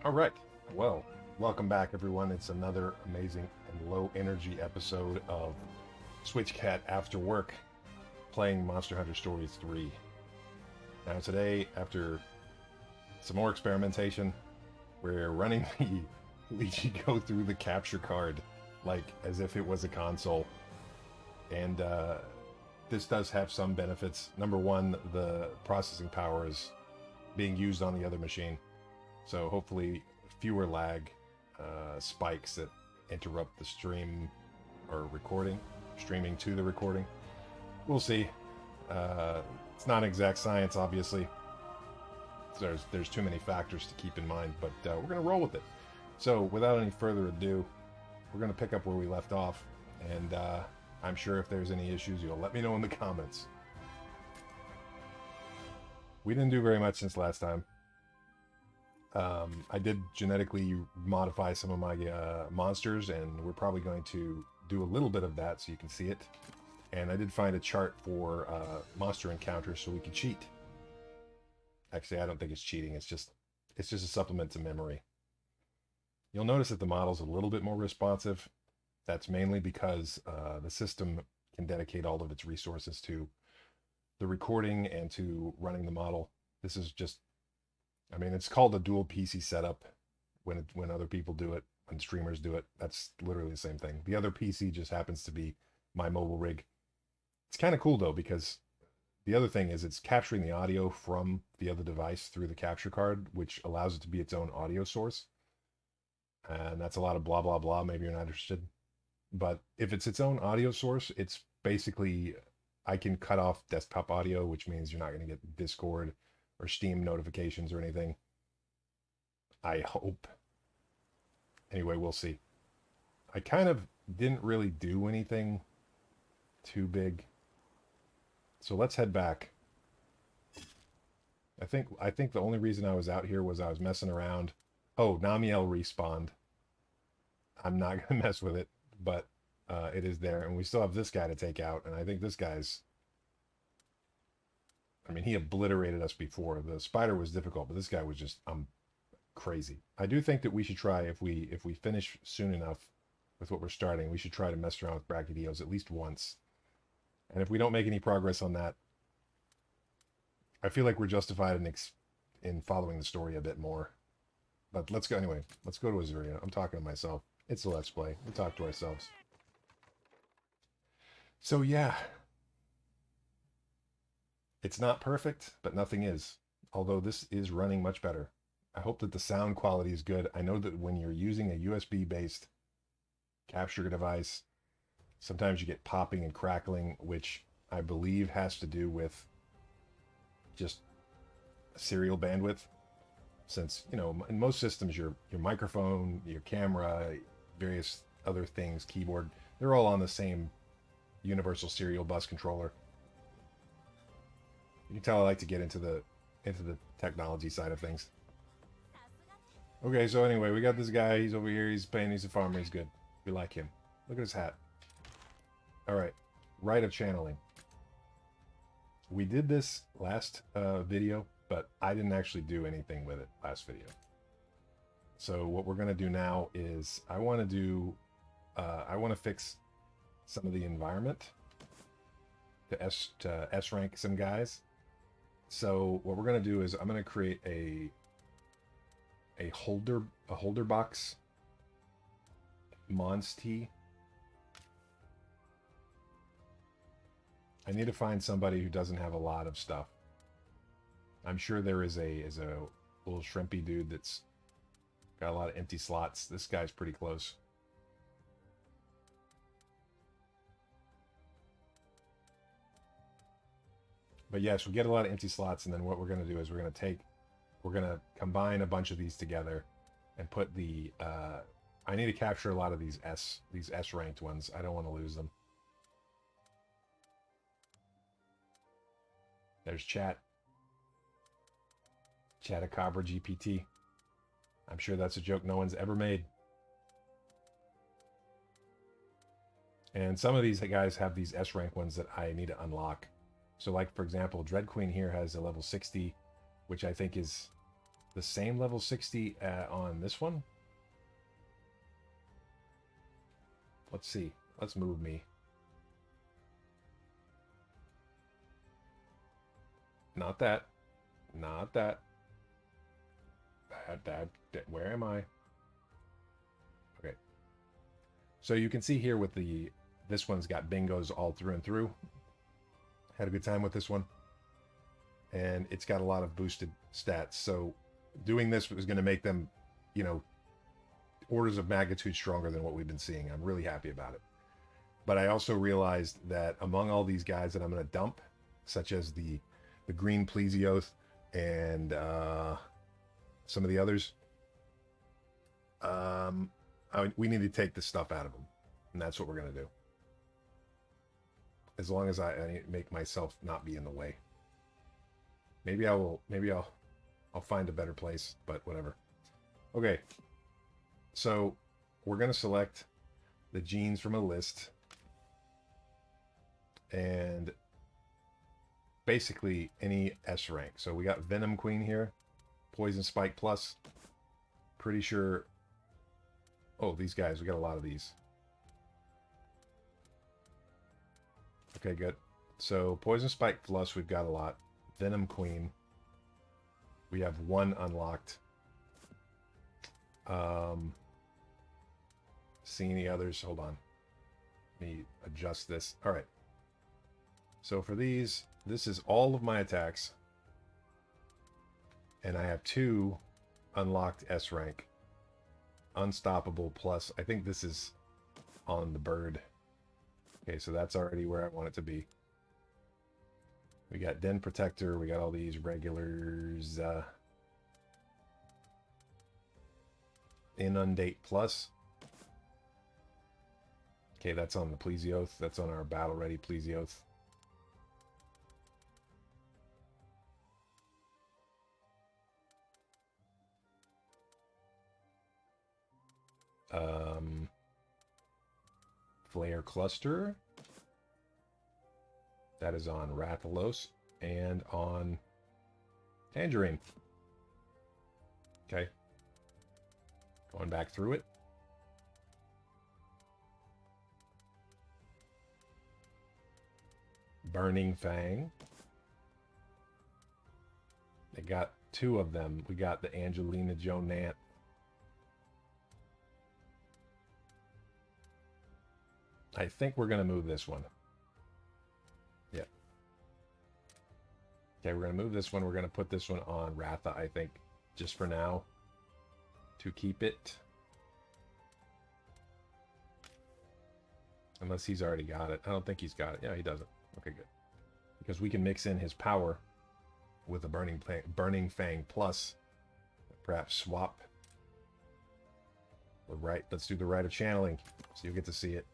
All right. Well, welcome back, everyone. It's another amazing and low energy episode of Switchcat After Work, playing Monster Hunter Stories 3. Now, today, after some more experimentation, we're running the Luigi go through the capture card like as if it was a console. And this does have some benefits. Number one, the processing power is being used on the other machine. So hopefully fewer lag spikes that interrupt the stream or recording, streaming to the recording. We'll see. It's not exact science, obviously. There's too many factors to keep in mind, but we're going to roll with it. So without any further ado, we're going to pick up where we left off, and I'm sure if there's any issues, you'll let me know in the comments. We didn't do very much since last time. I did genetically modify some of my monsters, and we're probably going to do a little bit of that so you can see it. And I did find a chart for monster encounters so we could cheat. Actually, I don't think it's cheating. It's just a supplement to memory. You'll notice that the model's a little bit more responsive. That's mainly because the system can dedicate all of its resources to the recording and to running the model. This is just, I mean, it's called a dual PC setup when other people do it, when streamers do it. That's literally the same thing. The other PC just happens to be my mobile rig. It's kind of cool though, because the other thing is it's capturing the audio from the other device through the capture card, which allows it to be its own audio source. And that's a lot of blah, blah, blah. Maybe you're not interested. But if it's its own audio source, it's basically, I can cut off desktop audio, which means you're not going to get Discord or Steam notifications or anything. I hope. Anyway, we'll see. I kind of didn't really do anything too big. So let's head back. I think the only reason I was out here was I was messing around. Oh, Namiel respawned. I'm not going to mess with it, but it is there. And we still have this guy to take out. And I think this guy's... I mean, he obliterated us before. The spider was difficult, but this guy was just crazy. I do think that we should try, if we finish soon enough with what we're starting, we should try to mess around with Brachydios at least once. And if we don't make any progress on that, I feel like we're justified in following the story a bit more. But let's go anyway. Let's go to Azuria. I'm talking to myself. It's a Let's Play. We talk to ourselves. So yeah. It's not perfect, but nothing is. Although this is running much better. I hope that the sound quality is good. I know that when you're using a USB-based capture device, sometimes you get popping and crackling, which I believe has to do with just serial bandwidth. Since, you know, in most systems, your microphone, your camera, various other things, keyboard, they're all on the same universal serial bus controller. You can tell I like to get into the technology side of things. Okay, so anyway, we got this guy. He's over here. He's paying. He's a farmer. He's good. We like him. Look at his hat. All right. Rite of channeling. We did this last video, but I didn't actually do anything with it last video. So what we're going to do now is I want to fix some of the environment to S rank some guys. So what we're going to do is I'm going to create a holder box Mons-T. I need to find somebody who doesn't have a lot of stuff. I'm sure there is a little shrimpy dude that's got a lot of empty slots. This guy's pretty close. But yes, we get a lot of empty slots, and then what we're going to do is we're going to combine a bunch of these together and put the I need to capture a lot of these S ranked ones. I don't want to lose them. There's Chat. Chatacabra GPT. I'm sure that's a joke no one's ever made. And some of these guys have these S rank ones that I need to unlock. So like, for example, Dread Queen here has a level 60, which I think is the same level 60 on this one. Let's see. Let's move me. Not that. Not that. Where am I? Okay. So you can see here with this one's got bingos all through and through. Had a good time with this one. And it's got a lot of boosted stats. So doing this was going to make them, you know, orders of magnitude stronger than what we've been seeing. I'm really happy about it. But I also realized that among all these guys that I'm going to dump, such as the green Plesioth and some of the others, we need to take the stuff out of them. And that's what we're going to do. As long as I make myself not be in the way. Maybe I'll find a better place, but whatever. Okay. So we're going to select the genes from a list. And basically any S rank. So we got Venom Queen here. Poison Spike Plus. Pretty sure... Oh, these guys. We got a lot of these. Okay, good. So Poison Spike Plus, we've got a lot. Venom Queen. We have one unlocked. See any others? Hold on. Let me adjust this. All right. So for these, this is all of my attacks. And I have 2 unlocked S rank. Unstoppable plus, I think this is on the bird. Okay, so that's already where I want it to be. We got Den Protector, we got all these regulars. Inundate plus. Okay, that's on the Plesioth. That's on our battle ready Plesioth. Flare Cluster. That is on Rathalos and on Tangerine. Okay. Going back through it. Burning Fang. They got 2 of them. We got the Angelina Jolie. I think we're going to move this one. Yeah. Okay, we're going to move this one. We're going to put this one on Ratha, I think, just for now, to keep it. Unless he's already got it. I don't think he's got it. Yeah, he doesn't. Okay, good. Because we can mix in his power with a Burning Fang plus. Perhaps swap. Right, let's do the Rite of Channeling, so you'll get to see it.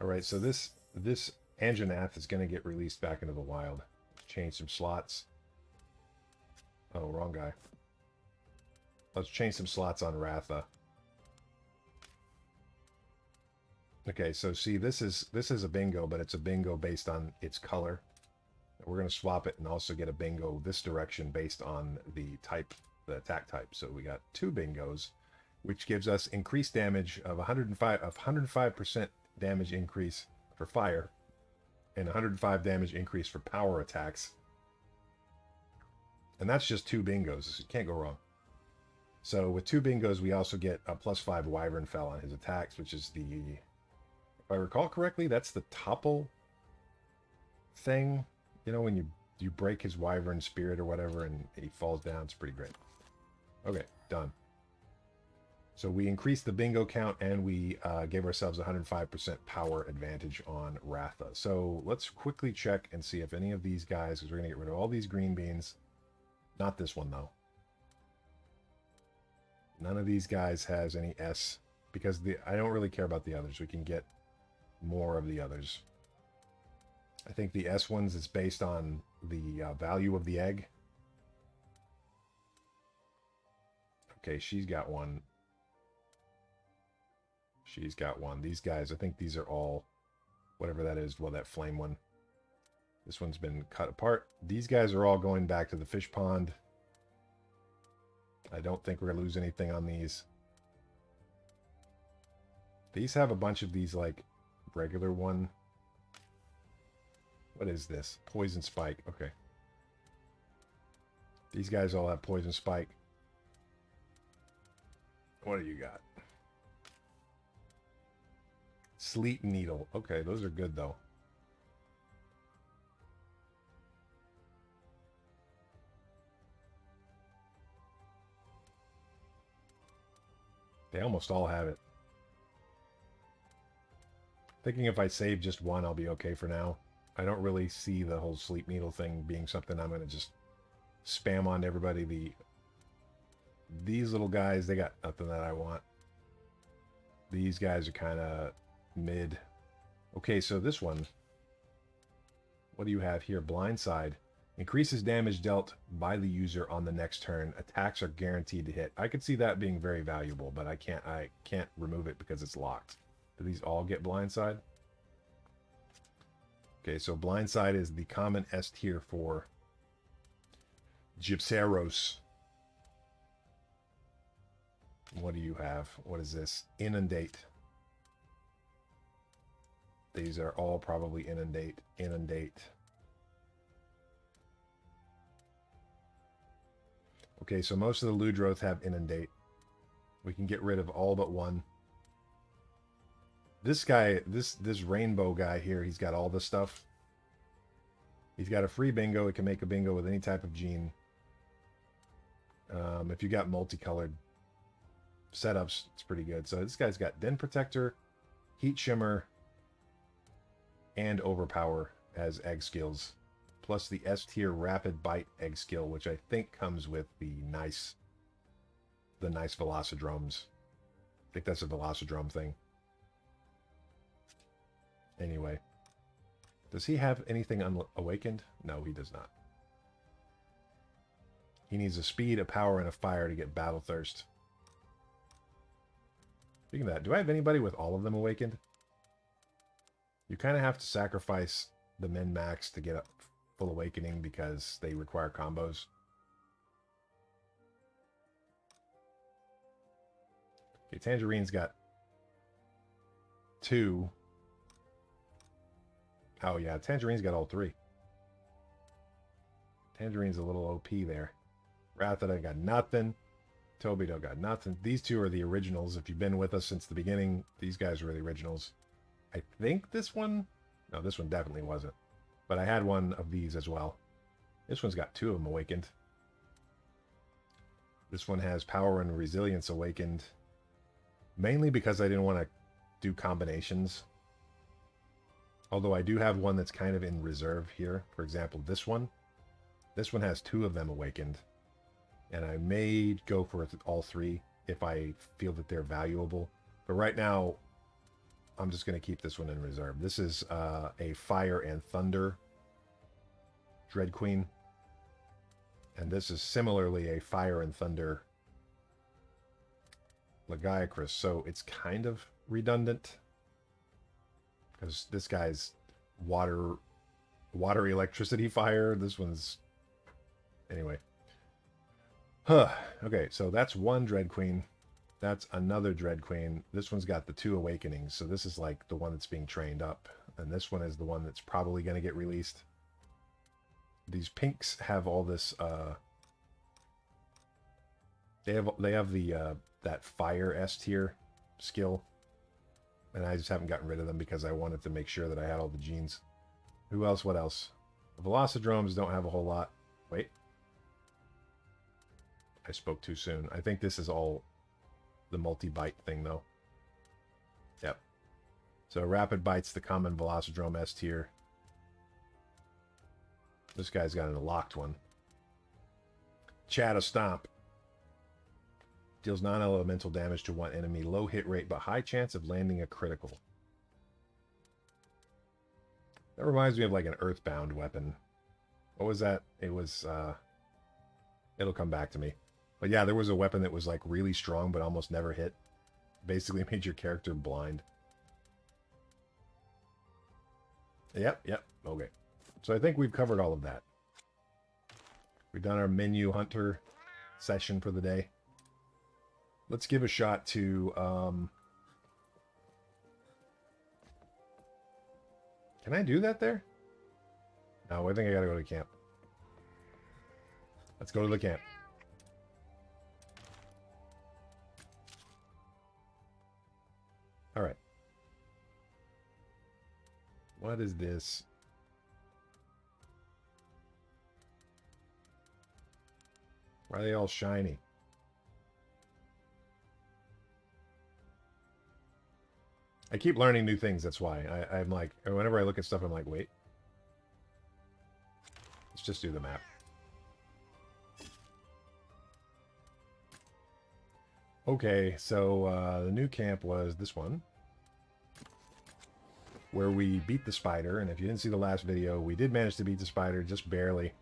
All right, so this Anjanath is going to get released back into the wild. Change some slots. Oh, wrong guy. Let's change some slots on Ratha. Okay, so see, this is a bingo, but it's a bingo based on its color. We're going to swap it and also get a bingo this direction based on the type, the attack type. So we got 2 bingos, which gives us increased damage of 105% damage increase for fire and 105 damage increase for power attacks. And that's just 2 bingos. You can't go wrong. So with 2 bingos, we also get a +5 Wyvern Fell on his attacks, which is the, if I recall correctly, that's the topple thing. You know, when you break his Wyvern Spirit or whatever and he falls down, it's pretty great. Okay, done. So we increased the bingo count and we gave ourselves 105% power advantage on Ratha. So let's quickly check and see if any of these guys, because we're going to get rid of all these green beans. Not this one, though. None of these guys has any S, because I don't really care about the others. We can get more of the others. I think the S ones is based on the value of the egg. Okay, she's got one. She's got one. These guys, I think these are all, whatever that is, well, that flame one. This one's been cut apart. These guys are all going back to the fish pond. I don't think we're going to lose anything on these. These have a bunch of these, like, regular one. What is this? Poison spike. Okay. These guys all have poison spike. What do you got? Sleep needle. Okay, those are good, though. They almost all have it. Thinking if I save just one, I'll be okay for now. I don't really see the whole sleep needle thing being something I'm going to just spam on everybody. These little guys, they got nothing that I want. These guys are kind of mid. Okay, so this one. What do you have here? Blindside. Increases damage dealt by the user on the next turn. Attacks are guaranteed to hit. I could see that being very valuable, but I can't remove it because it's locked. Do these all get blindside? Okay, so blindside is the common S tier for Gypceros. What do you have? What is this? Inundate. These are all probably inundate. Inundate. Okay, so most of the Ludroth have inundate. We can get rid of all but one. This guy, this rainbow guy here, he's got all this stuff. He's got a free bingo. He can make a bingo with any type of gene. If you got multicolored setups, it's pretty good. So this guy's got Den Protector, Heat Shimmer, and Overpower as egg skills. Plus the S tier Rapid Bite egg skill, which I think comes with the nice Velocidromes. I think that's a Velocidrome thing. Anyway. Does he have anything awakened? No, he does not. He needs a speed, a power, and a fire to get Battle Thirst. Speaking of that, do I have anybody with all of them awakened? You kind of have to sacrifice the min-max to get a full awakening because they require combos. Okay, Tangerine's got 2. Oh yeah, Tangerine's got all 3. Tangerine's a little OP there. Rattata got nothing. Toby don't got nothing. These two are the originals. If you've been with us since the beginning, these guys were the originals. I think this one... No, this one definitely wasn't. But I had one of these as well. This one's got 2 of them awakened. This one has power and resilience awakened. Mainly because I didn't want to do combinations. Although I do have one that's kind of in reserve here. For example, this one. This one has 2 of them awakened. And I may go for all 3 if I feel that they're valuable. But right now, I'm just going to keep this one in reserve. This is a Fire and Thunder Dread Queen. And this is similarly a Fire and Thunder Lagiacrus. So it's kind of redundant. Because this guy's water, electricity, fire. This one's... Anyway. Okay, so that's one Dread Queen. That's another Dread Queen. This one's got the 2 awakenings, so this is like the one that's being trained up. And this one is the one that's probably going to get released. These pinks have all this, they have the, that Fire S tier skill. And I just haven't gotten rid of them because I wanted to make sure that I had all the genes. Who else? What else? The Velocidromes don't have a whole lot. Wait. I spoke too soon. I think this is all the multi-bite thing, though. Yep. So Rapid Bite's the common Velocidrome S tier. This guy's got an locked one. Chatter Stomp. Deals non-elemental damage to one enemy. Low hit rate, but high chance of landing a critical. That reminds me of like an Earthbound weapon. What was that? It was, it'll come back to me. But yeah, there was a weapon that was like really strong, but almost never hit. Basically made your character blind. Yep. Okay. So I think we've covered all of that. We've done our menu hunter session for the day. Let's give a shot to... Can I do that there? No, I think I gotta go to camp. Let's go to the camp. Alright. What is this? Why are they all shiny? I keep learning new things, that's why. I'm like, whenever I look at stuff, I'm like, wait. Let's just do the map. Okay, so the new camp was this one. Where we beat the spider, and if you didn't see the last video, we did manage to beat the spider, just barely.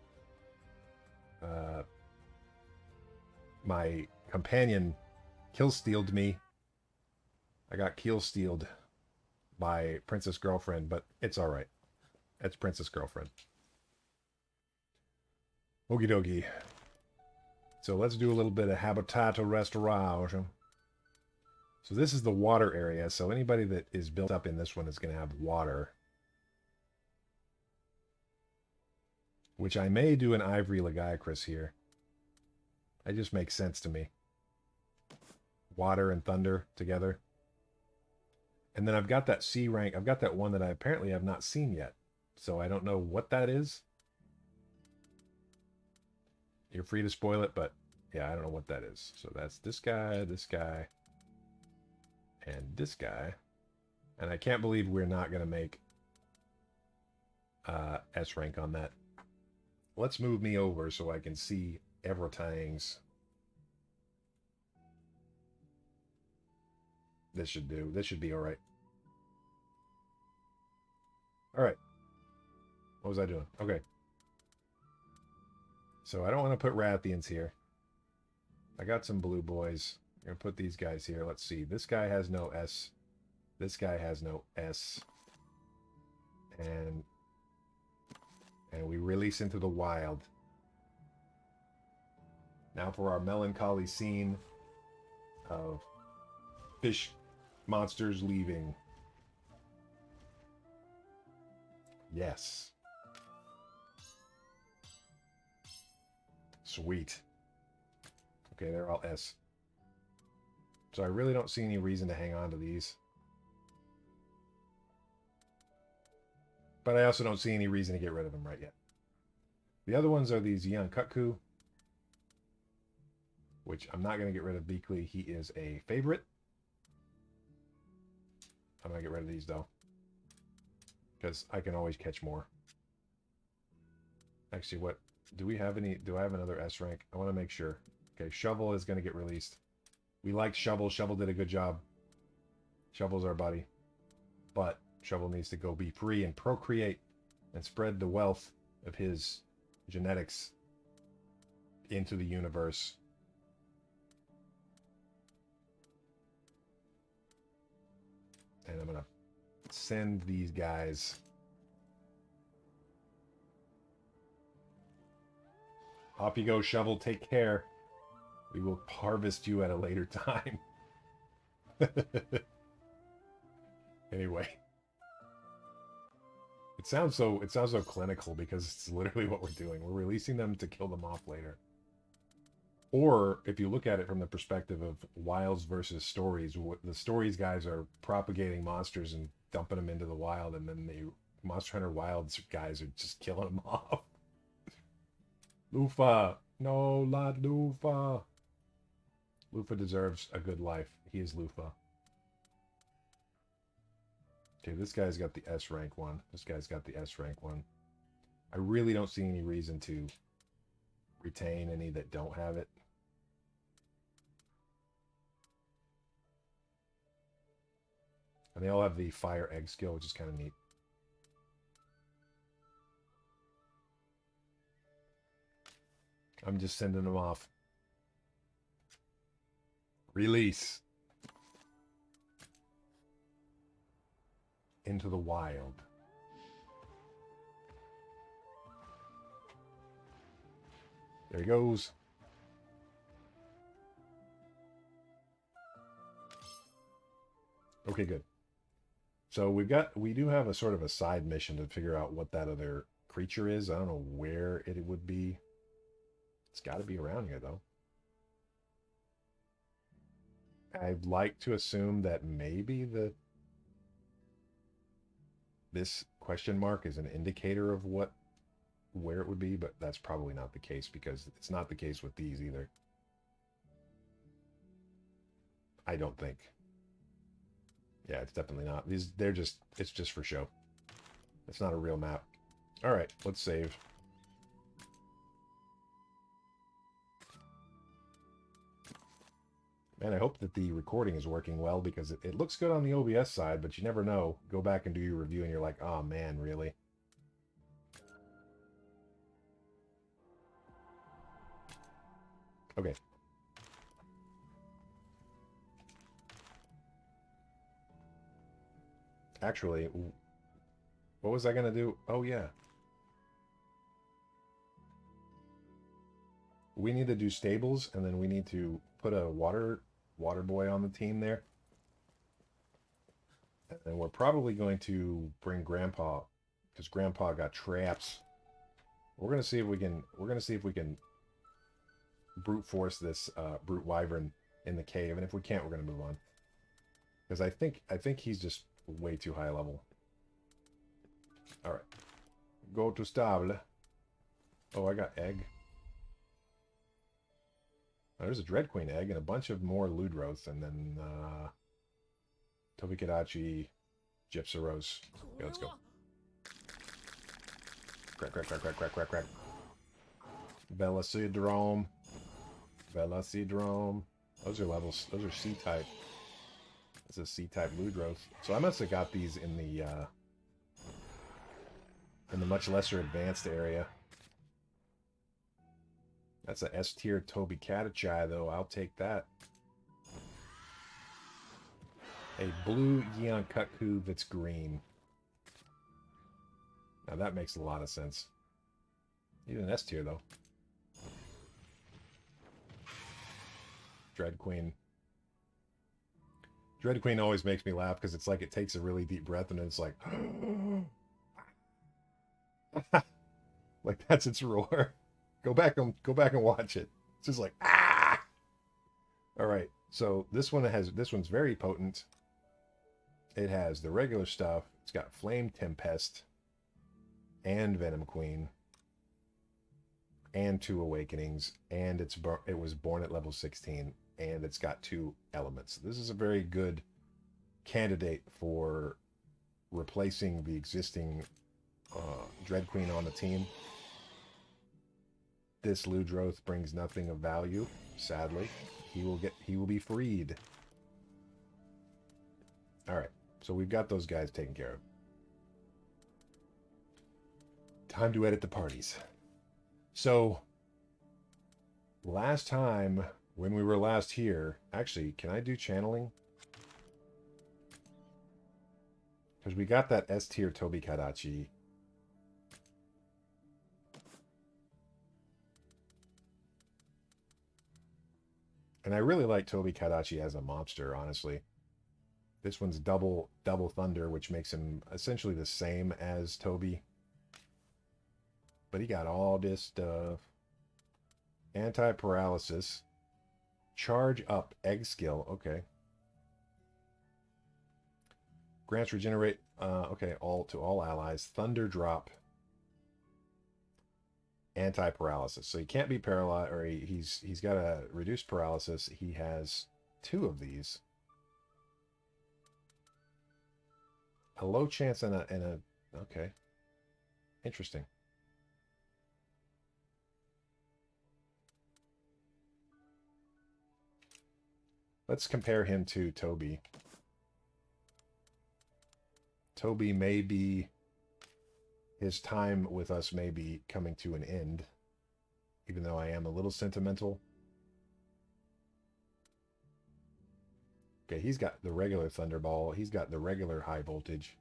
My companion kill-stealed me. I got kill-stealed by Princess Girlfriend, but it's alright. That's Princess Girlfriend. Okie dokie. So let's do a little bit of habitat restoration. So this is the water area, so anybody that is built up in this one is going to have water. Which I may do an Ivory Lagiacrus here. That just makes sense to me. Water and thunder together. And then I've got that C rank. I've got that one that I apparently have not seen yet. So I don't know what that is. You're free to spoil it, but yeah, I don't know what that is. So that's this guy, and this guy. And I can't believe we're not going to make S rank on that. Let's move me over so I can see everything's. This should do. This should be alright. Alright. What was I doing? Okay. So I don't want to put Rathians here. I got some blue boys. I'm going to put these guys here. Let's see. This guy has no S. This guy has no S. And we release into the wild. Now for our melancholy scene of fish monsters leaving. Yes. Sweet. Okay, they're all S. So I really don't see any reason to hang on to these. But I also don't see any reason to get rid of them right yet. The other ones are these Yankutku, which I'm not going to get rid of Beakley. He is a favorite. I'm going to get rid of these, though, because I can always catch more. Actually, what... Do we have any... Do I have another S rank? I want to make sure. Okay, Shovel is going to get released. We liked Shovel. Shovel did a good job. Shovel's our buddy. But Shovel needs to go be free and procreate and spread the wealth of his genetics into the universe. And I'm going to send these guys... Off you go, Shovel. Take care. We will harvest you at a later time. Anyway. It sounds so clinical because it's literally what we're doing. We're releasing them to kill them off later. Or if you look at it from the perspective of wilds versus stories, the stories guys are propagating monsters and dumping them into the wild, and then the Monster Hunter Wilds guys are just killing them off. Lufa! No, not Lufa! Lufa deserves a good life. He is Lufa. Okay, this guy's got the S rank one. This guy's got the S rank one. I really don't see any reason to retain any that don't have it. And they all have the fire egg skill, which is kind of neat. I'm just sending them off. Release. Into the wild. There he goes. Okay, good. So we do have a sort of a side mission to figure out what that other creature is. I don't know where it would be. It's got to be around here, though. I'd like to assume that maybe this question mark is an indicator of where it would be, but that's probably not the case because it's not the case with these either. I don't think. Yeah, it's definitely not. It's just for show. It's not a real map. All right, let's save. Man, I hope that the recording is working well because it looks good on the OBS side, but you never know. Go back and do your review and you're like, oh man, really? Okay. Actually, what was I going to do? Oh, yeah. We need to do stables, and then we need to put a water boy on the team there. And we're probably going to bring Grandpa, because Grandpa got traps. We're going to see if we can brute force this brute wyvern in the cave, and if we can't, we're going to move on. Because I think he's just way too high level. All right, go to stable. Oh, I got egg. Oh, there's a Dread Queen egg and a bunch of more Ludroth, and then Tobi-Kadachi, Gypsyros. Okay, let's go. Crack, crack, crack, crack, crack, crack, crack. Velocidrome. Velocidrome. Those are levels. Those are C-type. This is C-type Ludroth. So I must have got these in the much lesser advanced area. That's a S-tier Tobi-Kadachi, though. I'll take that. A blue Yeon Kutku that's green. Now that makes a lot of sense. He's an S-tier, though. Dread Queen. Dread Queen always makes me laugh because it's like it takes a really deep breath and it's like... like that's its roar. Go back and watch it. It's just like, ah! All right, so this one's very potent. It has the regular stuff. It's got Flame Tempest and Venom Queen and 2 Awakenings, and it was born at level 16, and it's got 2 elements. This is a very good candidate for replacing the existing Dread Queen on the team. This Ludroth brings nothing of value, sadly. He will be freed. All right, so we've got those guys taken care of. Time to edit the parties. So, last time when we were last here, actually, can I do channeling? Because we got that S-tier Tobi-Kadachi. And I really like Tobi-Kadachi as a monster, honestly. This one's double thunder, which makes him essentially the same as Tobi. But he got all this stuff. Anti-paralysis. Charge up. Egg skill. Okay. Grants regenerate. Okay, to all allies. Thunder drop. Anti-paralysis. So he can't be paralyzed, or he's got a reduced paralysis. He has 2 of these. A low chance and a okay. Interesting. Let's compare him to Tobi. Tobi may be... his time with us may be coming to an end. Even though I am a little sentimental. Okay, he's got the regular Thunderball. He's got the regular high voltage.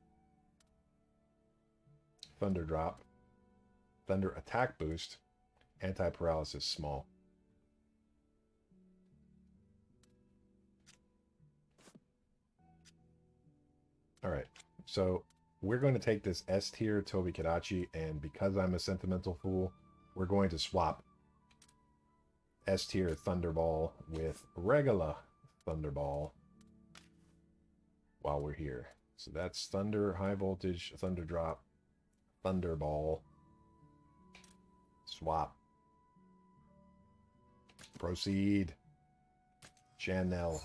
Thunder drop. Thunder attack boost. Anti-paralysis small. All right, so we're going to take this S tier Tobi-Kadachi, and because I'm a sentimental fool, we're going to swap S tier Thunderball with regular Thunderball while we're here. So that's Thunder, High Voltage, Thunder Drop, Thunderball. Swap. Proceed. Channel.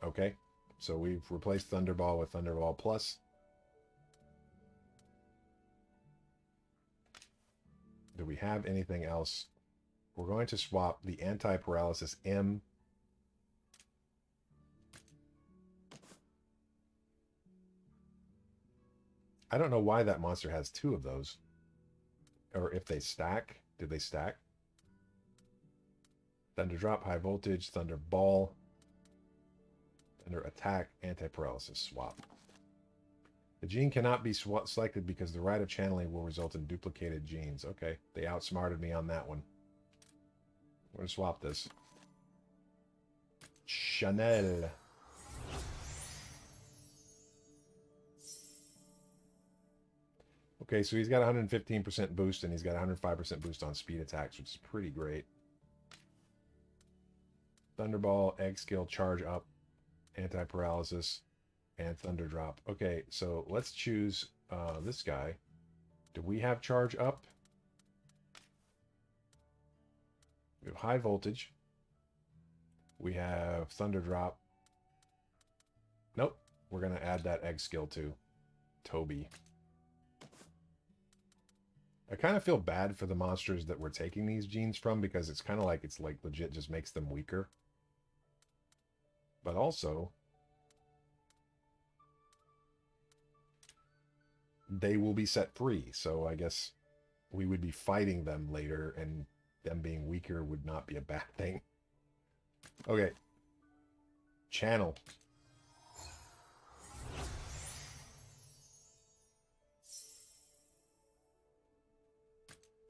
Okay, so we've replaced Thunderball with Thunderball Plus. Do we have anything else? We're going to swap the Anti-Paralysis M. I don't know why that monster has two of those. Or if they stack. Did they stack? Thunder Drop, High Voltage, Thunder Ball, Thunder Attack, Anti-Paralysis swap. The gene cannot be selected because the rite of channeling will result in duplicated genes. Okay, they outsmarted me on that one. I'm going to swap this. Chanel. Okay, so he's got 115% boost and he's got 105% boost on speed attacks, which is pretty great. Thunderball, Egg Skill, Charge Up, Anti-Paralysis, and Thunder Drop. Okay, so let's choose this guy. Do we have Charge Up? We have High Voltage. We have Thunder Drop. Nope. We're going to add that Egg Skill to Toby. I kind of feel bad for the monsters that we're taking these genes from because it's kind of like it's like legit just makes them weaker. But also, they will be set free, so I guess we would be fighting them later, and them being weaker would not be a bad thing. Okay. Channel.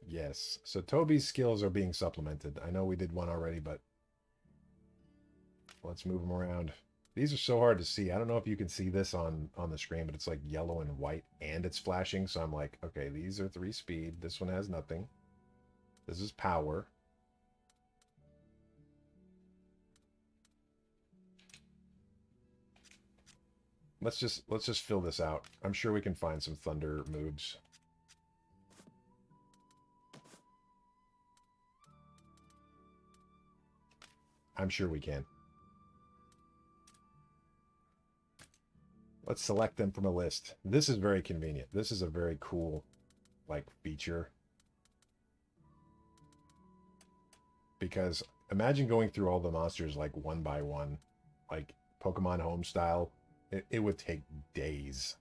Yes. So Toby's skills are being supplemented. I know we did one already, but let's move them around. These are so hard to see. I don't know if you can see this on the screen, but it's like yellow and white, and it's flashing. So I'm like, okay, these are 3 speed. This one has nothing. This is power. Let's just fill this out. I'm sure we can find some thunder moves. I'm sure we can. Let's select them from a list. This is very convenient. This is a very cool, like, feature. Because imagine going through all the monsters, like, one by one. Like, Pokemon Home style. It would take days.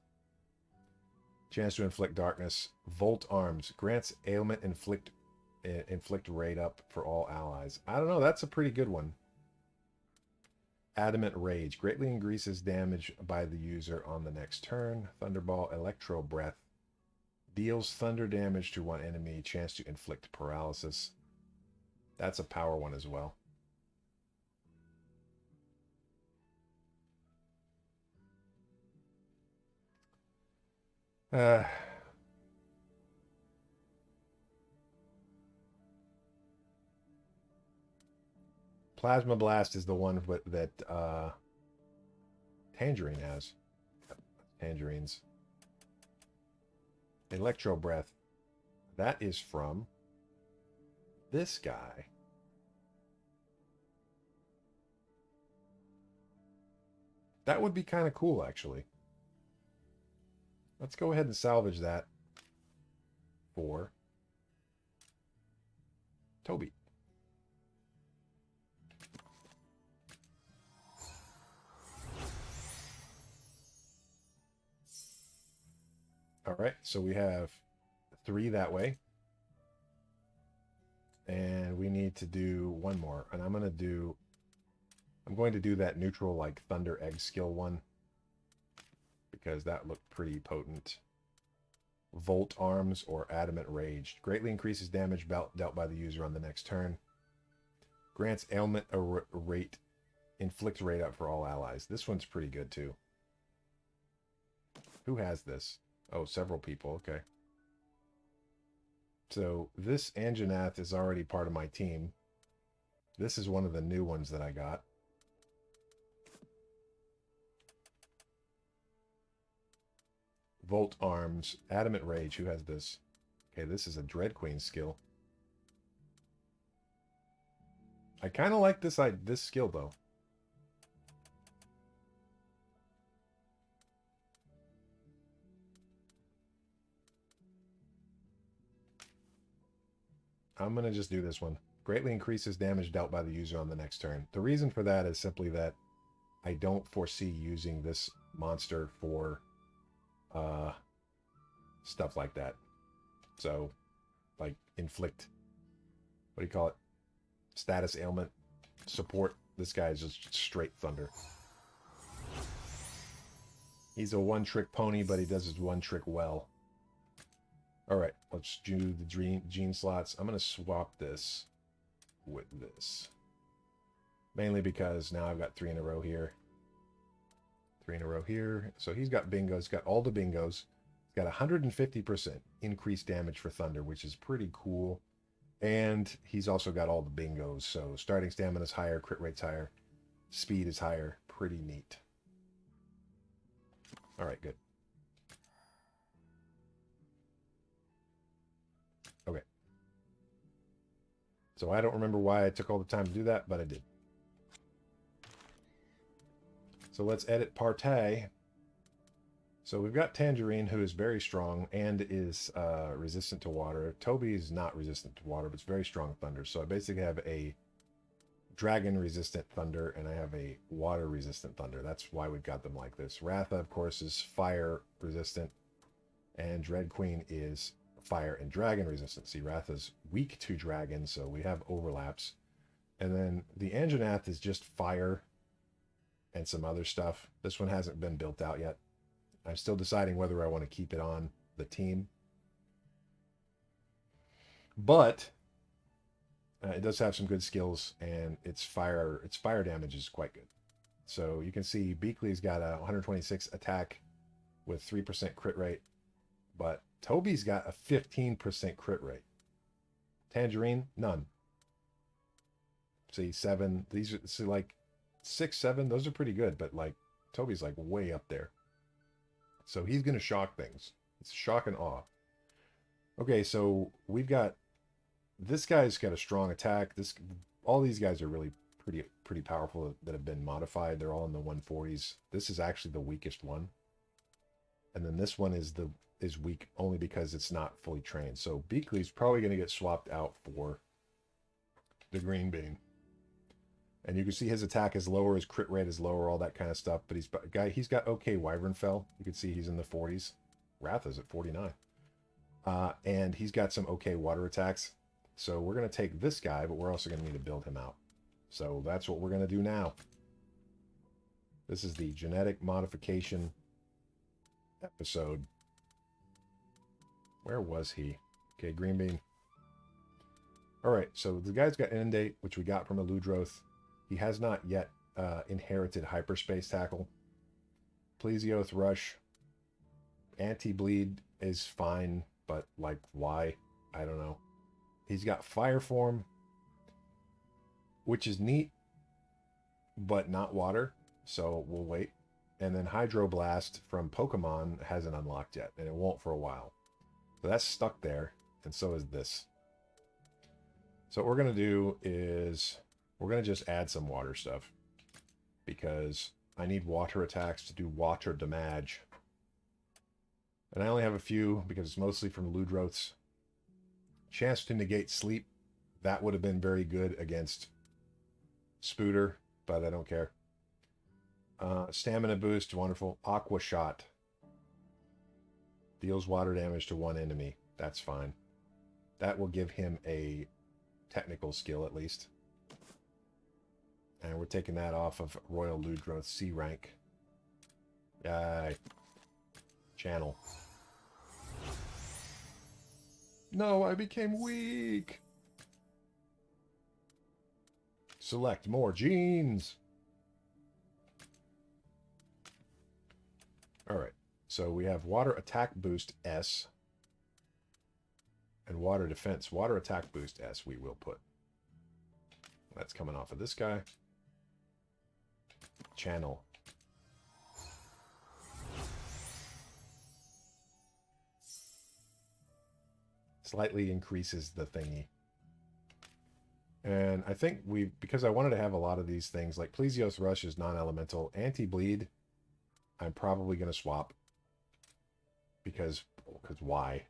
Chance to inflict darkness. Volt Arms. Grants ailment inflict rate up for all allies. I don't know. That's a pretty good one. Adamant Rage. Greatly increases damage by the user on the next turn. Thunderball. Electro Breath. Deals thunder damage to one enemy. Chance to inflict paralysis. That's a power one as well. Plasma Blast is the one that Tangerine has. Tangerines. Electro Breath. That is from this guy. That would be kind of cool, actually. Let's go ahead and salvage that for Toby. All right, so we have 3 that way. And we need to do one more. And I'm going to do that neutral, like, Thunder Egg Skill one. Because that looked pretty potent. Volt Arms, or Adamant Rage. Greatly increases damage dealt by the user on the next turn. Grants ailment a rate, inflict rate up for all allies. This one's pretty good too. Who has this? Oh, several people. Okay. So this Anjanath is already part of my team. This is one of the new ones that I got. Volt Arms, Adamant Rage. Who has this? Okay, this is a Dread Queen skill. I kind of like this skill though. I'm going to just do this one. Greatly increases damage dealt by the user on the next turn. The reason for that is simply that I don't foresee using this monster for stuff like that. So, like, inflict, what do you call it? Status ailment, support. This guy is just straight thunder. He's a one-trick pony, but he does his one trick well. Alright, let's do the gene slots. I'm going to swap this with this. Mainly because now I've got 3 in a row here. 3 in a row here. So he's got bingos, got all the bingos. He's got 150% increased damage for Thunder, which is pretty cool. And he's also got all the bingos. So starting stamina is higher, crit rate's higher, speed is higher. Pretty neat. Alright, good. Okay. So I don't remember why I took all the time to do that, but I did. So let's edit Partey. So we've got Tangerine, who is very strong and is resistant to water. Toby is not resistant to water, but it's very strong thunder. So I basically have a dragon-resistant thunder, and I have a water-resistant thunder. That's why we've got them like this. Ratha, of course, is fire-resistant, and Dread Queen is fire and dragon resistant. See, Ratha's weak to dragon, so we have overlaps. And then the Anjanath is just fire and some other stuff. This one hasn't been built out yet. I'm still deciding whether I want to keep it on the team. But it does have some good skills, and its fire damage is quite good. So you can see Beakley's got a 126 attack with 3% crit rate, but Toby's got a 15% crit rate. Tangerine, none. See, 7. These are, see, like 6, 7. Those are pretty good, but like Toby's like way up there. So he's gonna shock things. It's shock and awe. Okay, so we've got this guy's got a strong attack. All these guys are really pretty powerful that have been modified. They're all in the 140s. This is actually the weakest one, and then this one is weak only because it's not fully trained. So Beakley's probably going to get swapped out for the Green Bean. And you can see his attack is lower, his crit rate is lower, all that kind of stuff. But he's got okay Wyvern Fell. You can see he's in the 40s. Ratha's at 49. And he's got some okay water attacks. So we're going to take this guy, but we're also going to need to build him out. So that's what we're going to do now. This is the genetic modification episode. Where was he? Okay, Green Bean. Alright, so the guy's got Inundate, which we got from a Ludroth. He has not yet inherited Hyperspace Tackle. Plesioth Rush. Anti-Bleed is fine, but like, why? I don't know. He's got Fire Form, which is neat, but not water, so we'll wait. And then Hydroblast from Pokemon hasn't unlocked yet, and it won't for a while. So that's stuck there, and so is this. So what we're going to do is we're going to just add some water stuff, because I need water attacks to do water damage. And I only have a few because it's mostly from Ludroths. Chance to negate sleep. That would have been very good against Spooter, but I don't care. Stamina boost, wonderful. Aqua Shot. Deals water damage to one enemy. That's fine. That will give him a technical skill at least. And we're taking that off of Royal Ludroth C rank. Channel. No, I became weak. Select more genes. All right. So we have water attack boost S and water defense. Water attack boost S we will put. That's coming off of this guy. Channel. Slightly increases the thingy. And I think because I wanted to have a lot of these things, like Plesios Rush is non-elemental. Anti-bleed, I'm probably going to swap. Because why?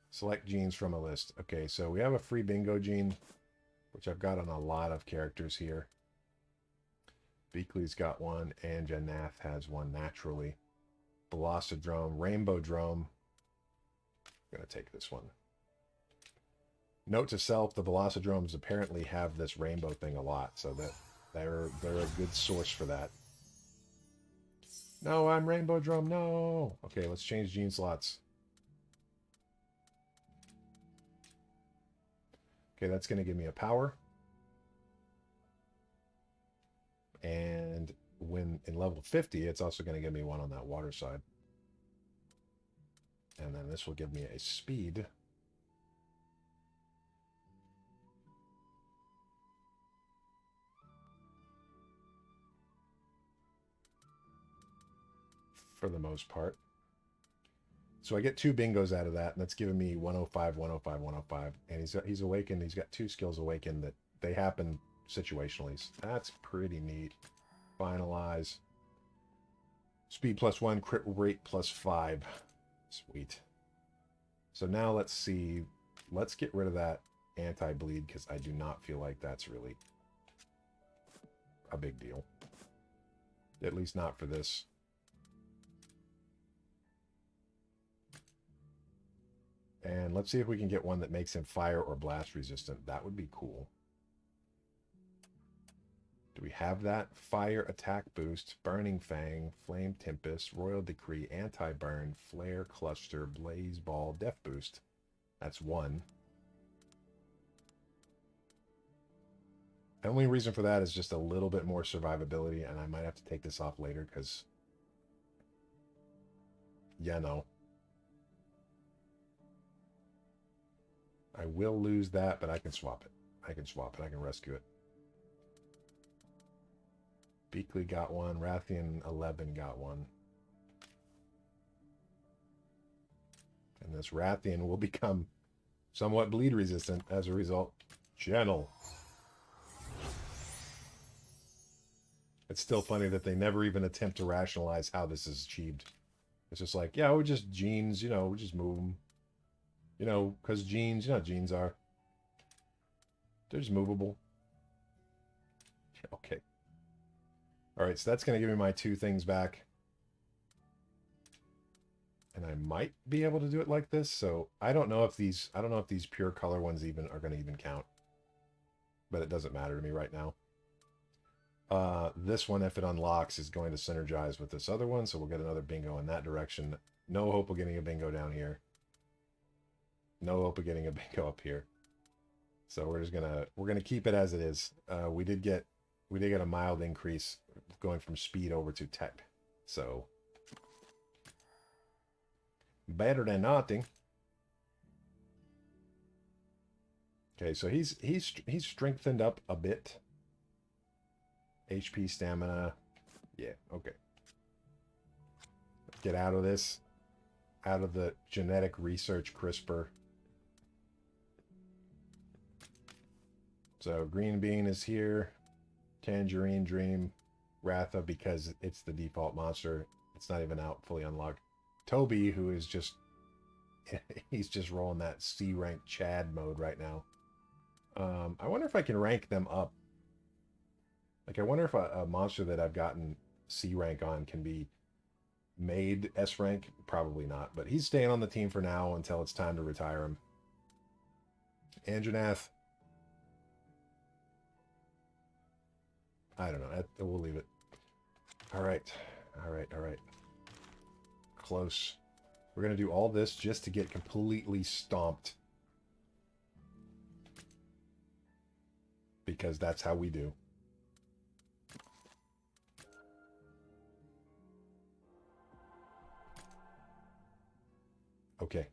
Select genes from a list. Okay, so we have a free bingo gene, which I've got on a lot of characters here. Beakley's got one, and Janath has one naturally. Velocidrome, Rainbow Drome. I'm going to take this one. Note to self, the Velocidromes apparently have this rainbow thing a lot, so that they're a good source for that. No, I'm Rainbow Drome, no! Okay, let's change gene slots. Okay, that's going to give me a power. And when in level 50, it's also going to give me one on that water side. And then this will give me a speed. For the most part. So I get 2 bingos out of that, and that's giving me 105, 105, 105. And he's awakened. He's got 2 skills awakened that they happen situationally. So that's pretty neat. Finalize. Speed +1, crit rate +5. Sweet. So now let's see. Let's get rid of that anti-bleed, because I do not feel like that's really a big deal. At least not for this. And let's see if we can get one that makes him fire or blast resistant. That would be cool. Do we have that? Fire attack boost, Burning Fang, Flame Tempest, Royal Decree, Anti-Burn, Flare Cluster, Blaze Ball, Death Boost. That's 1. The only reason for that is just a little bit more survivability, and I might have to take this off later because, yeah, no. I will lose that, but I can swap it. I can swap it. I can rescue it. Beakley got one. Rathian 11 got one. And this Rathian will become somewhat bleed resistant as a result. Channel. It's still funny that they never even attempt to rationalize how this is achieved. It's just like, yeah, we're just genes, you know, we just move them. You know, because genes, you know how genes are. They're just movable. Okay. Alright, so that's going to give me my 2 things back. And I might be able to do it like this, so I don't know if these pure color ones even are going to even count. But it doesn't matter to me right now. This one, if it unlocks, is going to synergize with this other one, so we'll get another bingo in that direction. No hope of getting a bingo down here. No hope of getting a bingo up here. So we're gonna keep it as it is. We did get a mild increase going from speed over to tech. So better than nothing. Okay, so he's strengthened up a bit. HP, stamina. Yeah, okay. Get out of this. Out of the genetic research CRISPR. So Green Bean is here. Tangerine Dream. Ratha, because it's the default monster. It's not even out fully unlocked. Toby, who is just... he's just rolling that C rank Chad mode right now. I wonder if I can rank them up. Like, I wonder if a monster that I've gotten C rank on can be made S rank. Probably not, but he's staying on the team for now until it's time to retire him. Anjanath. I don't know. We'll leave it. All right. All right. All right. Close. We're going to do all this just to get completely stomped. Because that's how we do. Okay.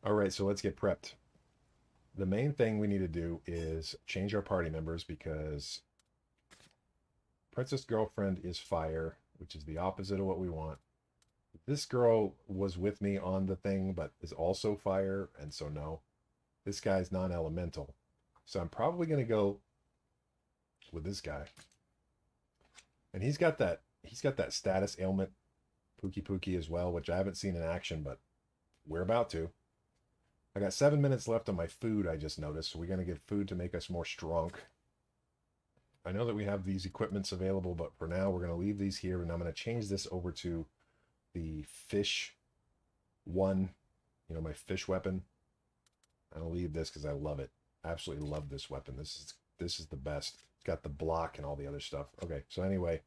All right, so let's get prepped. The main thing we need to do is change our party members because Princess Girlfriend is fire, which is the opposite of what we want. This girl was with me on the thing, but is also fire, and so no. This guy's non-elemental. So I'm probably going to go with this guy. And he's got that status ailment Pookie Pookie as well, which I haven't seen in action, but we're about to. I got 7 minutes left on my food, I just noticed, so we're going to get food to make us more strong. I know that we have these equipments available, but for now we're going to leave these here, and I'm going to change this over to the fish one, you know, my fish weapon. I'll leave this because I love it. I absolutely love this weapon. This is the best. It's got the block and all the other stuff. Okay, so anyway,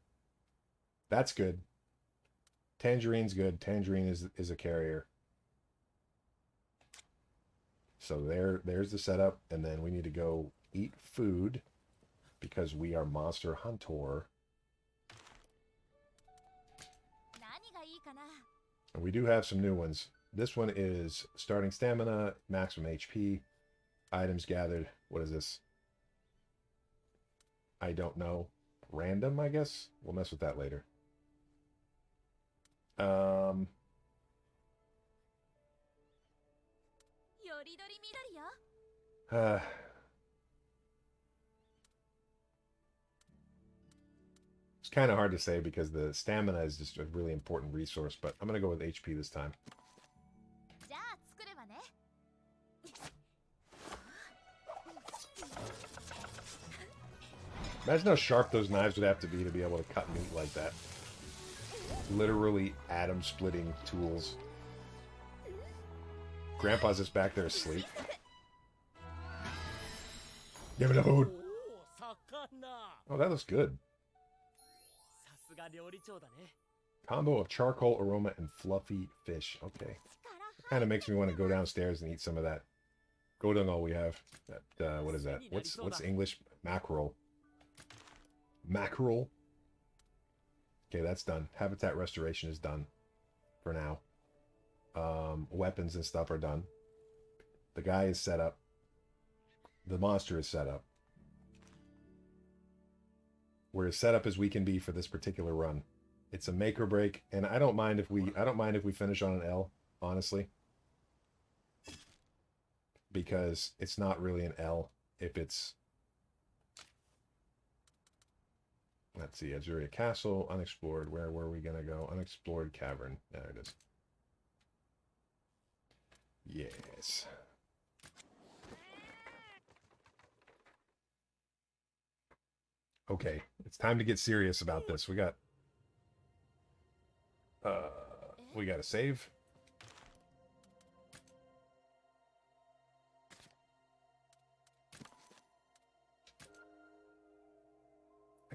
that's good. Tangerine's good. Tangerine is a carrier. So there's the setup, and then we need to go eat food because we are Monster Hunter. And we do have some new ones. This one is starting stamina, maximum HP, items gathered. What is this? I don't know. Random, I guess? We'll mess with that later. It's kind of hard to say because the stamina is just a really important resource, but I'm going to go with HP this time. Imagine how sharp those knives would have to be able to cut meat like that. Literally atom-splitting tools. Grandpa's just back there asleep. Give me the food. Oh, that looks good. Combo of charcoal, aroma, and fluffy fish. Okay. Kind of makes me want to go downstairs and eat some of that godongo we have. That what is that? What's English? Mackerel. Mackerel. Okay, that's done. Habitat restoration is done for now. Weapons and stuff are done. The guy is set up. The monster is set up. We're as set up as we can be for this particular run. It's a make or break, and I don't mind if we finish on an L, honestly. Because it's not really an L if it's... Let's see, Azuria Castle, unexplored. Where were we gonna go? Unexplored cavern. There it is. Yes. Okay, it's time to get serious about this. We got to save.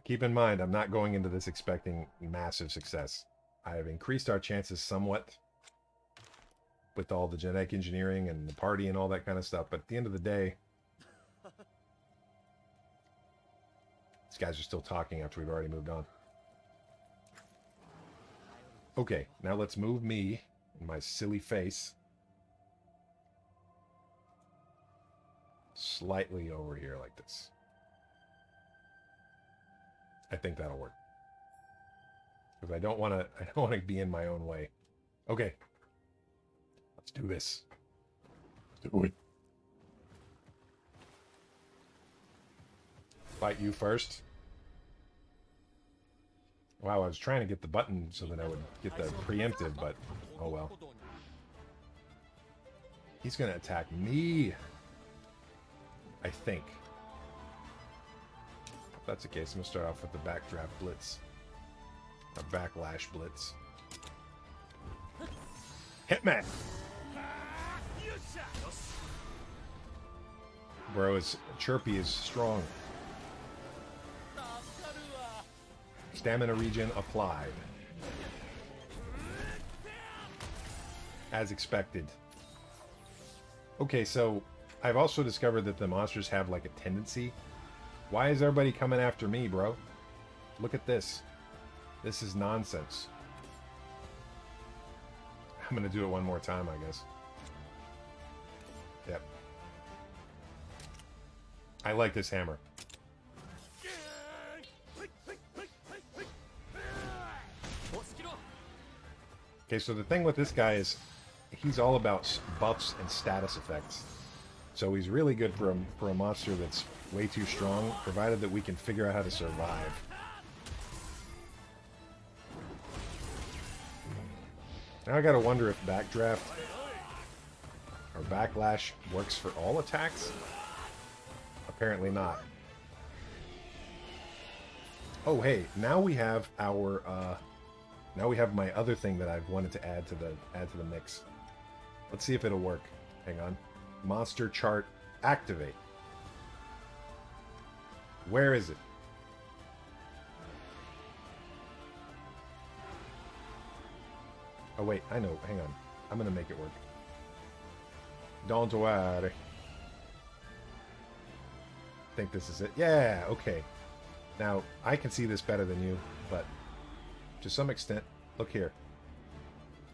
Keep in mind, I'm not going into this expecting massive success. I have increased our chances somewhat with all the genetic engineering and the party and all that kind of stuff, but at the end of the day, these guys are still talking after we've already moved on. Okay, now let's move me and my silly face slightly over here like this. I think that'll work. Because I don't want to be in my own way. Okay. Let's do this. Let's do it. Fight you first. Wow, I was trying to get the button so that I would get the preemptive, but oh well. He's going to attack me. I think. If that's the case, I'm going to start off with the backdraft blitz. A backlash blitz. Hitman! Bro, Chirpy is strong. Stamina regen applied. As expected. Okay, so I've also discovered that the monsters have like a tendency. Why is everybody coming after me, bro? Look at this. This is nonsense. I'm gonna do it one more time, I guess. Yep. I like this hammer. Okay, so the thing with this guy is he's all about buffs and status effects. So he's really good for a monster that's way too strong, provided that we can figure out how to survive. Now I gotta wonder if Backdraft or Backlash works for all attacks? Apparently not. Oh hey, now we have our now we have my other thing that I've wanted to add to the mix. Let's see if it'll work. Hang on. Monster chart activate. Where is it? Oh wait, I know. Hang on. I'm gonna make it work. Don't worry. I think this is it. Yeah, okay. Now, I can see this better than you, but to some extent, look here.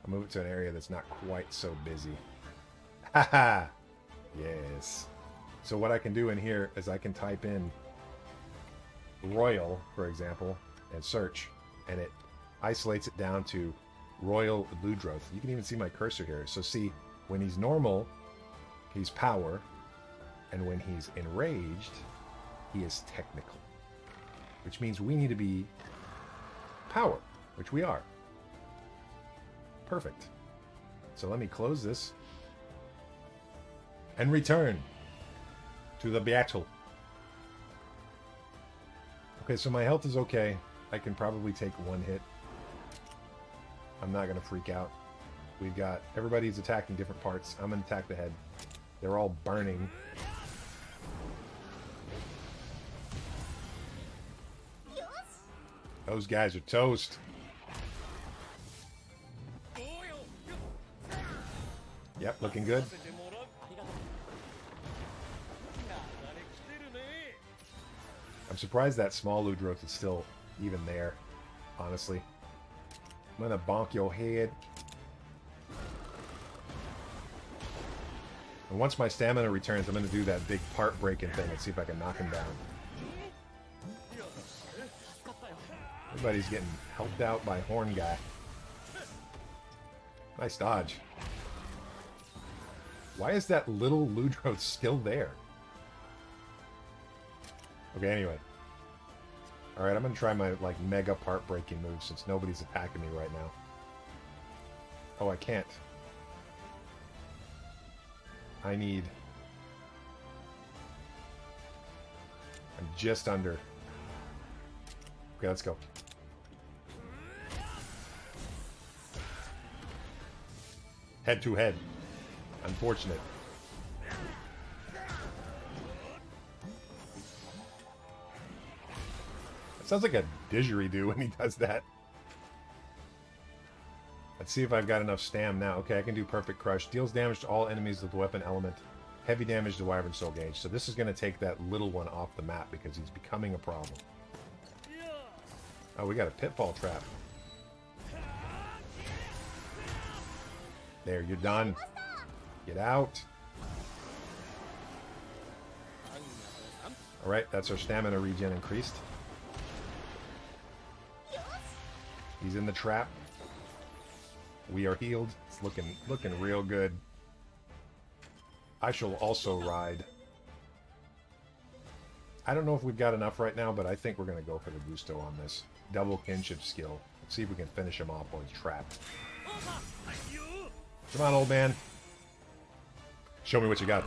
I'll move it to an area that's not quite so busy. Haha! Yes. So what I can do in here is I can type in Royal, for example, and search, and it isolates it down to Royal Ludroth. You can even see my cursor here. So see, when he's normal, he's power, and when he's enraged, he is technical. Which means we need to be power, which we are. Perfect. So let me close this and return to the battle. Okay, so my health is okay. I can probably take one hit. I'm not going to freak out. We've got... everybody's attacking different parts. I'm going to attack the head. They're all burning. Those guys are toast. Yep, looking good. I'm surprised that small Ludroth is still even there, honestly. I'm gonna bonk your head. And once my stamina returns, I'm gonna do that big part breaking thing and see if I can knock him down. Everybody's getting helped out by Horn Guy. Nice dodge. Why is that little Ludroth still there? Okay, anyway. Alright, I'm gonna try my, like, mega part-breaking move since nobody's attacking me right now. Oh, I can't. I need... I'm just under. Okay, let's go. Head to head. Unfortunate. It sounds like a didgeridoo when he does that. Let's see if I've got enough stam now. Okay, I can do Perfect Crush. Deals damage to all enemies with the weapon element. Heavy damage to Wyvern Soul Gauge. So this is going to take that little one off the map because he's becoming a problem. Oh, we got a pitfall trap. There, you're done. Get out. Alright, that's our stamina regen increased. He's in the trap. We are healed. It's looking real good. I shall also ride. I don't know if we've got enough right now, but I think we're going to go for the gusto on this. Double kinship skill. Let's see if we can finish him off while he's trapped. Come on, old man. Show me what you got.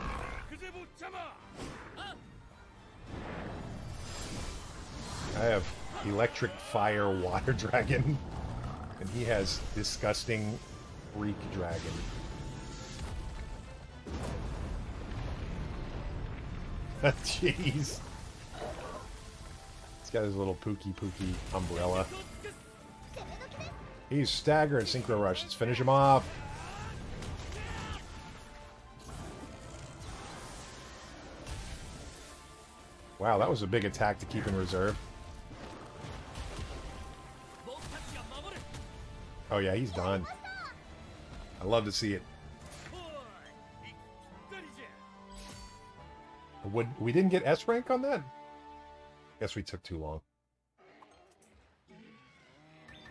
I have electric fire water dragon. And he has disgusting freak dragon. Jeez. He's got his little pooky umbrella. He's staggered. Synchro rush. Let's finish him off. Wow, that was a big attack to keep in reserve. Oh yeah, he's done. I love to see it. We didn't get S rank on that? Guess we took too long.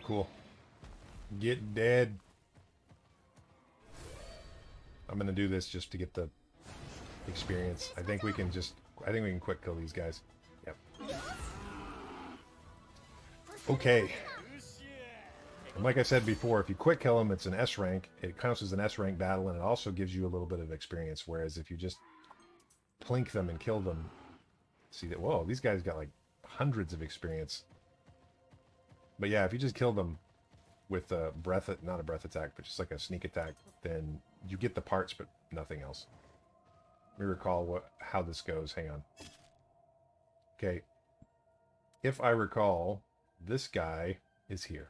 Cool. Get dead. I'm gonna do this just to get the experience. I think we can quick kill these guys. Yep. Okay. And like I said before, if you quick kill them, it's an S rank. It counts as an S rank battle, and it also gives you a little bit of experience. Whereas if you just plink them and kill them, see that? Whoa, these guys got like hundreds of experience. But yeah, if you just kill them with a not a breath attack, but just like a sneak attack, then you get the parts, but nothing else. Let me recall how this goes. Hang on. Okay. If I recall, this guy is here,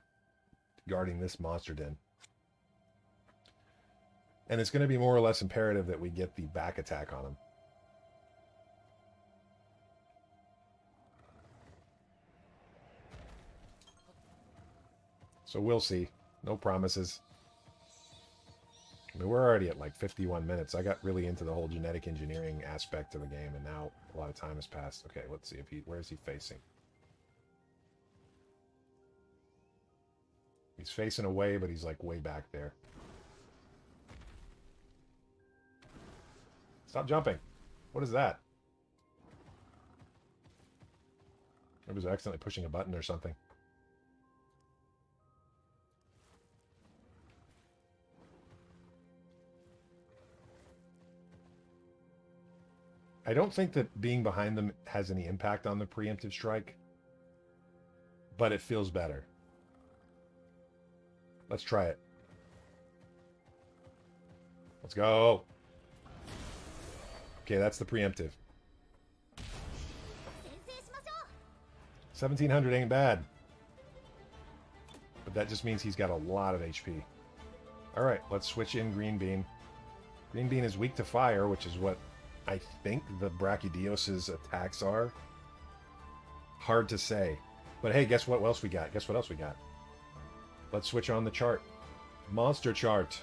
guarding this monster den. And it's going to be more or less imperative that we get the back attack on him. So we'll see. No promises. I mean, we're already at like 51 minutes. I got really into the whole genetic engineering aspect of the game, and now a lot of time has passed. Okay, let's see if where is he facing? He's facing away, but he's like way back there. Stop jumping. What is that? I was accidentally pushing a button or something. I don't think that being behind them has any impact on the preemptive strike, but it feels better. Let's try it. Let's go. Okay, that's the preemptive. 1700 ain't bad. But that just means he's got a lot of HP. Alright, let's switch in Green Bean. Green Bean is weak to fire, which is what I think the Brachydios' attacks are. Hard to say. But hey, guess what else we got? Guess what else we got? Let's switch on the chart. Monster chart.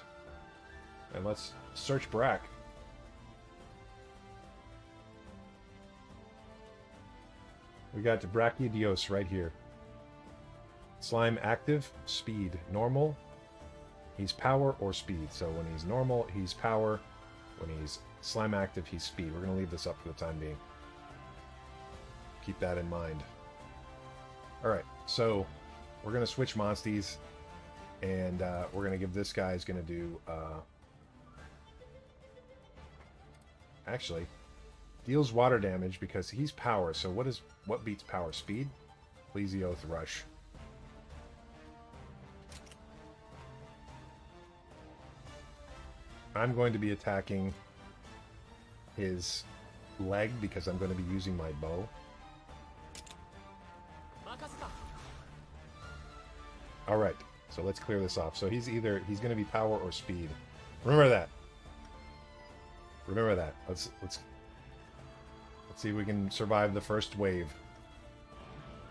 And let's search Brack. We got the Brachydios right here. Slime active, speed normal. He's power or speed. So when he's normal, he's power. When he's slime active, he's speed. We're going to leave this up for the time being. Keep that in mind. Alright, so we're going to switch monsties. And we're going to give this guy's going to do... actually, deals water damage because he's power. So what beats power? Speed? Plesioth Rush. I'm going to be attacking his leg because I'm going to be using my bow. Alright, so let's clear this off. So he's going to be power or speed. Remember that. Remember that. Let's see if we can survive the first wave.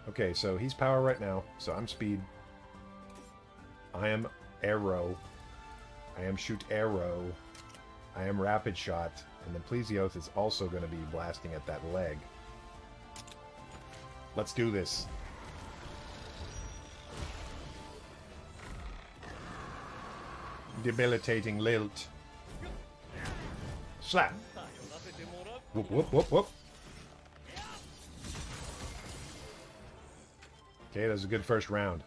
Okay, so he's power right now, so I'm speed. I am arrow. I am shoot arrow. I am rapid shot. And then Plesioth is also going to be blasting at that leg. Let's do this. Debilitating lilt. Slap. Whoop, whoop, whoop, whoop. Okay, that was a good first round.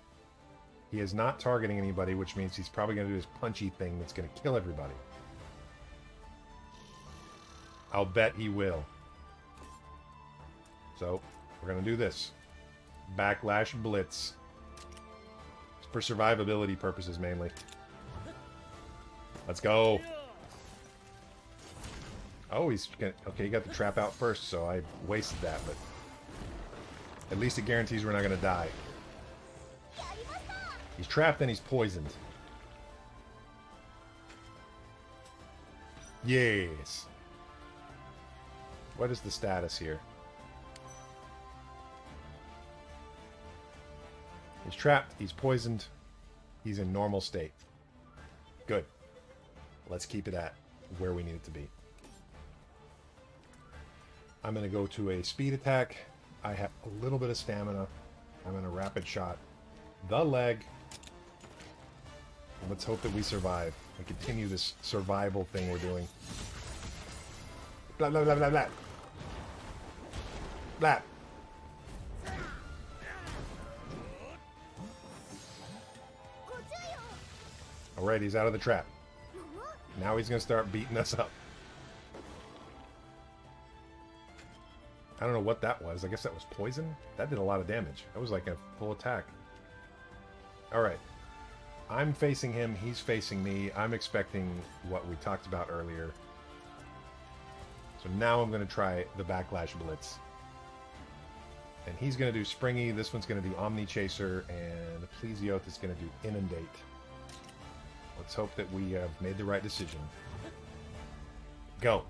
He is not targeting anybody, which means he's probably going to do this punchy thing that's going to kill everybody. I'll bet he will. So, we're going to do this. Backlash Blitz. It's for survivability purposes, mainly. Let's go. Oh, he's gonna... Okay, he got the trap out first, so I wasted that, but... At least it guarantees we're not gonna die. He's trapped and he's poisoned. Yes. What is the status here? He's trapped, he's poisoned, he's in normal state. Good. Let's keep it at where we need it to be. I'm going to go to a speed attack. I have a little bit of stamina. I'm going to rapid shot the leg. Let's hope that we survive and continue this survival thing we're doing. Blah, blah, blah, blah, blah. Blah. Alright, he's out of the trap. Now he's going to start beating us up. I don't know what that was. I guess that was poison? That did a lot of damage. That was like a full attack. Alright. I'm facing him. He's facing me. I'm expecting what we talked about earlier. So now I'm going to try the Backlash Blitz. And he's going to do Springy. This one's going to do Omni Chaser. And Plesioth is going to do Inundate. Let's hope that we have made the right decision. Go.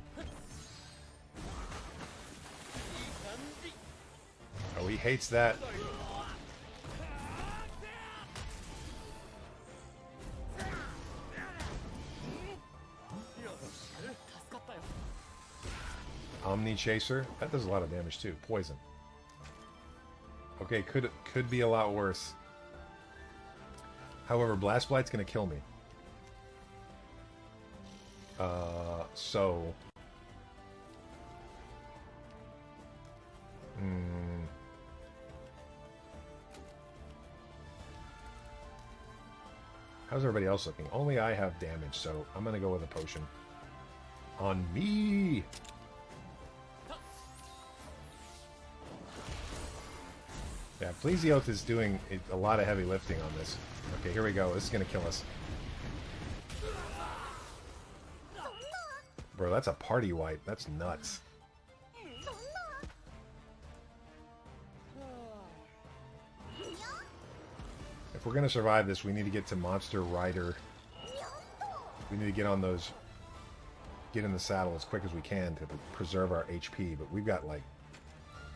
Oh, he hates that. Omni Chaser. That does a lot of damage too. Poison. Okay, could be a lot worse. However, Blast Blight's gonna kill me. So... How's everybody else looking? Only I have damage, so I'm gonna go with a potion. On me! Yeah, Plesioth is doing a lot of heavy lifting on this. Okay, here we go. This is gonna kill us. Bro, that's a party wipe. That's nuts. If we're gonna survive this, we need to get to Monster Rider. We need to get on those... Get in the saddle as quick as we can to preserve our HP. But we've got, like...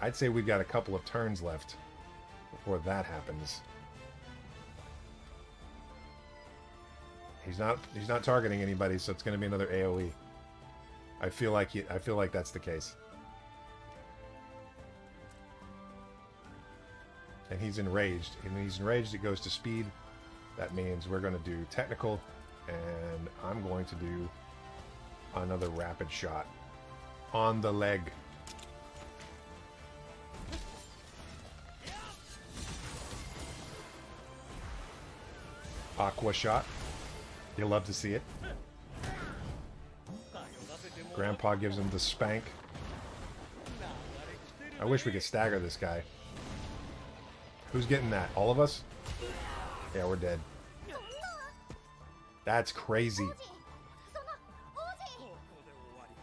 I'd say we've got a couple of turns left before that happens. He's not targeting anybody, so it's going to be another AoE. I feel like that's the case. And he's enraged. And when he's enraged, it goes to speed. That means we're going to do technical, and I'm going to do another rapid shot on the leg. Aqua shot. You'll love to see it. Grandpa gives him the spank. I wish we could stagger this guy. Who's getting that? All of us? Yeah, we're dead. That's crazy.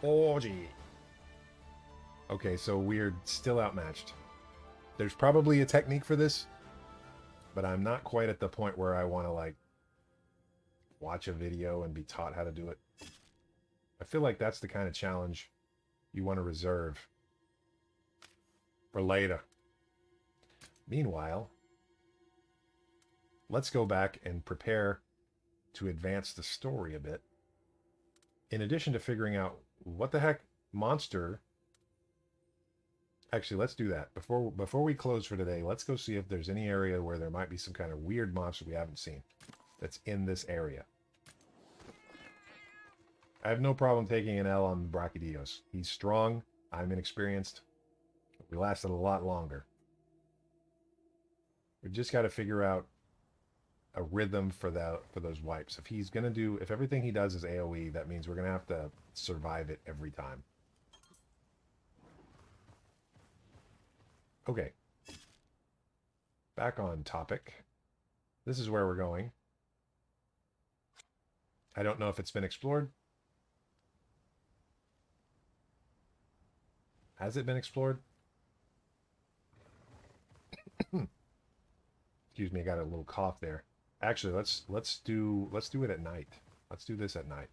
Orgy. Okay, so we're still outmatched. There's probably a technique for this, but I'm not quite at the point where I want to, like, watch a video and be taught how to do it. I feel like that's the kind of challenge you want to reserve for later. Meanwhile, let's go back and prepare to advance the story a bit. In addition to figuring out what the heck monster... Actually, let's do that. Before we close for today, let's go see if there's any area where there might be some kind of weird monster we haven't seen that's in this area. I have no problem taking an L on Brachydios. He's strong. I'm inexperienced. We lasted a lot longer. We just got to figure out a rhythm for those wipes. If everything he does is AoE, that means we're gonna have to survive it every time. Okay. Back on topic. This is where we're going. I don't know if it's been explored. Has it been explored? Excuse me, I got a little cough there. Actually, let's do it at night. Let's do this at night.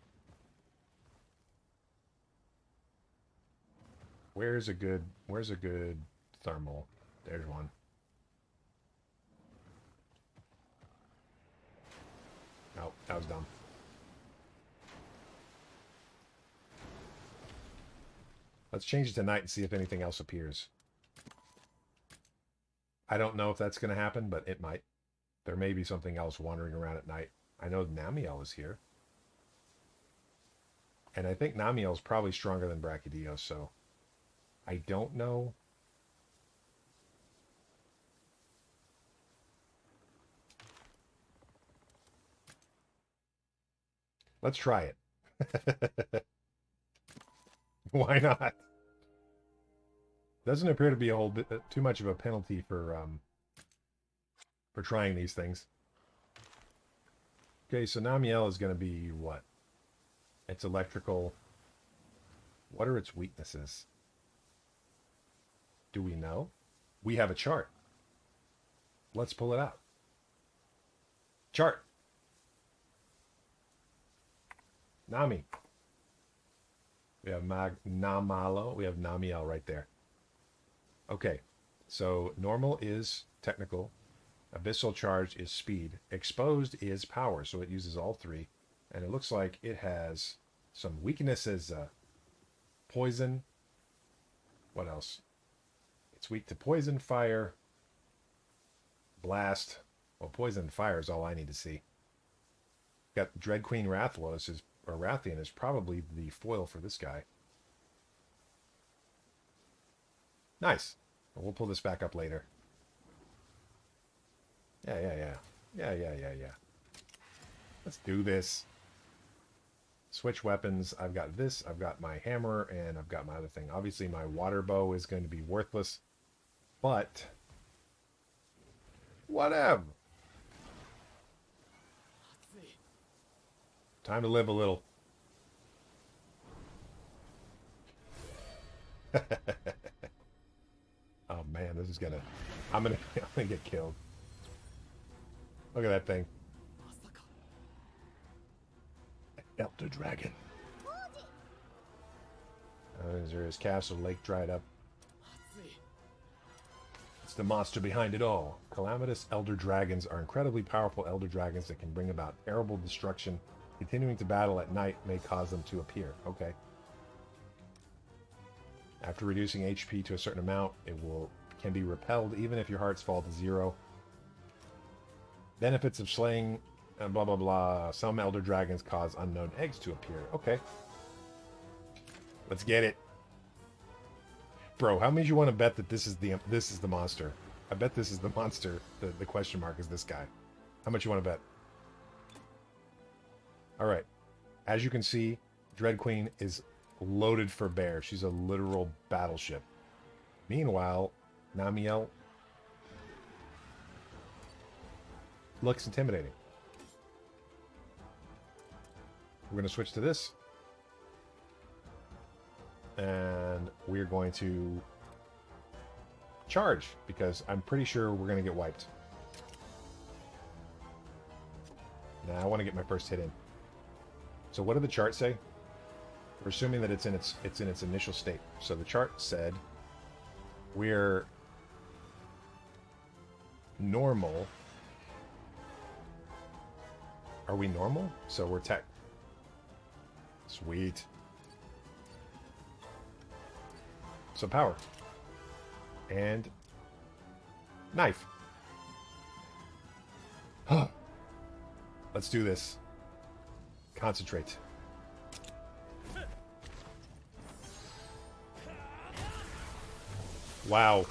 Where's a good thermal? There's one. Oh, that was dumb. Let's change it to night and see if anything else appears. I don't know if that's going to happen, but it might. There may be something else wandering around at night. I know Namiel is here. And I think Namiel is probably stronger than Brachydios, so I don't know. Let's try it. Why not? Doesn't appear to be a whole bit too much of a penalty for trying these things. Okay, so Namiel is going to be what? It's electrical. What are its weaknesses? Do we know? We have a chart. Let's pull it out. Chart. Nami. We have Namalo. We have Namiel right there. Okay, so normal is technical. Abyssal charge is speed. Exposed is power, so it uses all three. And it looks like it has some weaknesses. Poison. What else? It's weak to poison, fire, blast. Well, poison and fire is all I need to see. Got Dread Queen Rathalos or Rathian is probably the foil for this guy. Nice. We'll pull this back up later. Yeah. Let's do this. Switch weapons. I've got this. I've got my hammer, and I've got my other thing. Obviously, my water bow is going to be worthless, but whatever. Time to live a little. Oh man, this is gonna... I'm gonna get killed. Look at that thing. Elder Dragon. Is there his castle lake dried up? It's the monster behind it all. Calamitous Elder Dragons are incredibly powerful Elder Dragons that can bring about terrible destruction. Continuing to battle at night may cause them to appear. Okay. After reducing HP to a certain amount, can be repelled even if your hearts fall to 0. Benefits of slaying blah blah blah. Some Elder Dragons cause unknown eggs to appear. Okay. Let's get it. Bro, how many do you want to bet that this is the monster? I bet this is the monster. The question mark is this guy. How much you want to bet? Alright. As you can see, Dread Queen is loaded for bear. She's a literal battleship. Meanwhile, Namiel looks intimidating. We're going to switch to this. And we're going to charge, because I'm pretty sure we're going to get wiped. Now I want to get my first hit in. So what did the chart say? We're assuming that it's in its initial state. So the chart said we're normal. Are we normal? So we're tech. Sweet. So power. And knife. Let's do this. Concentrate. Wow.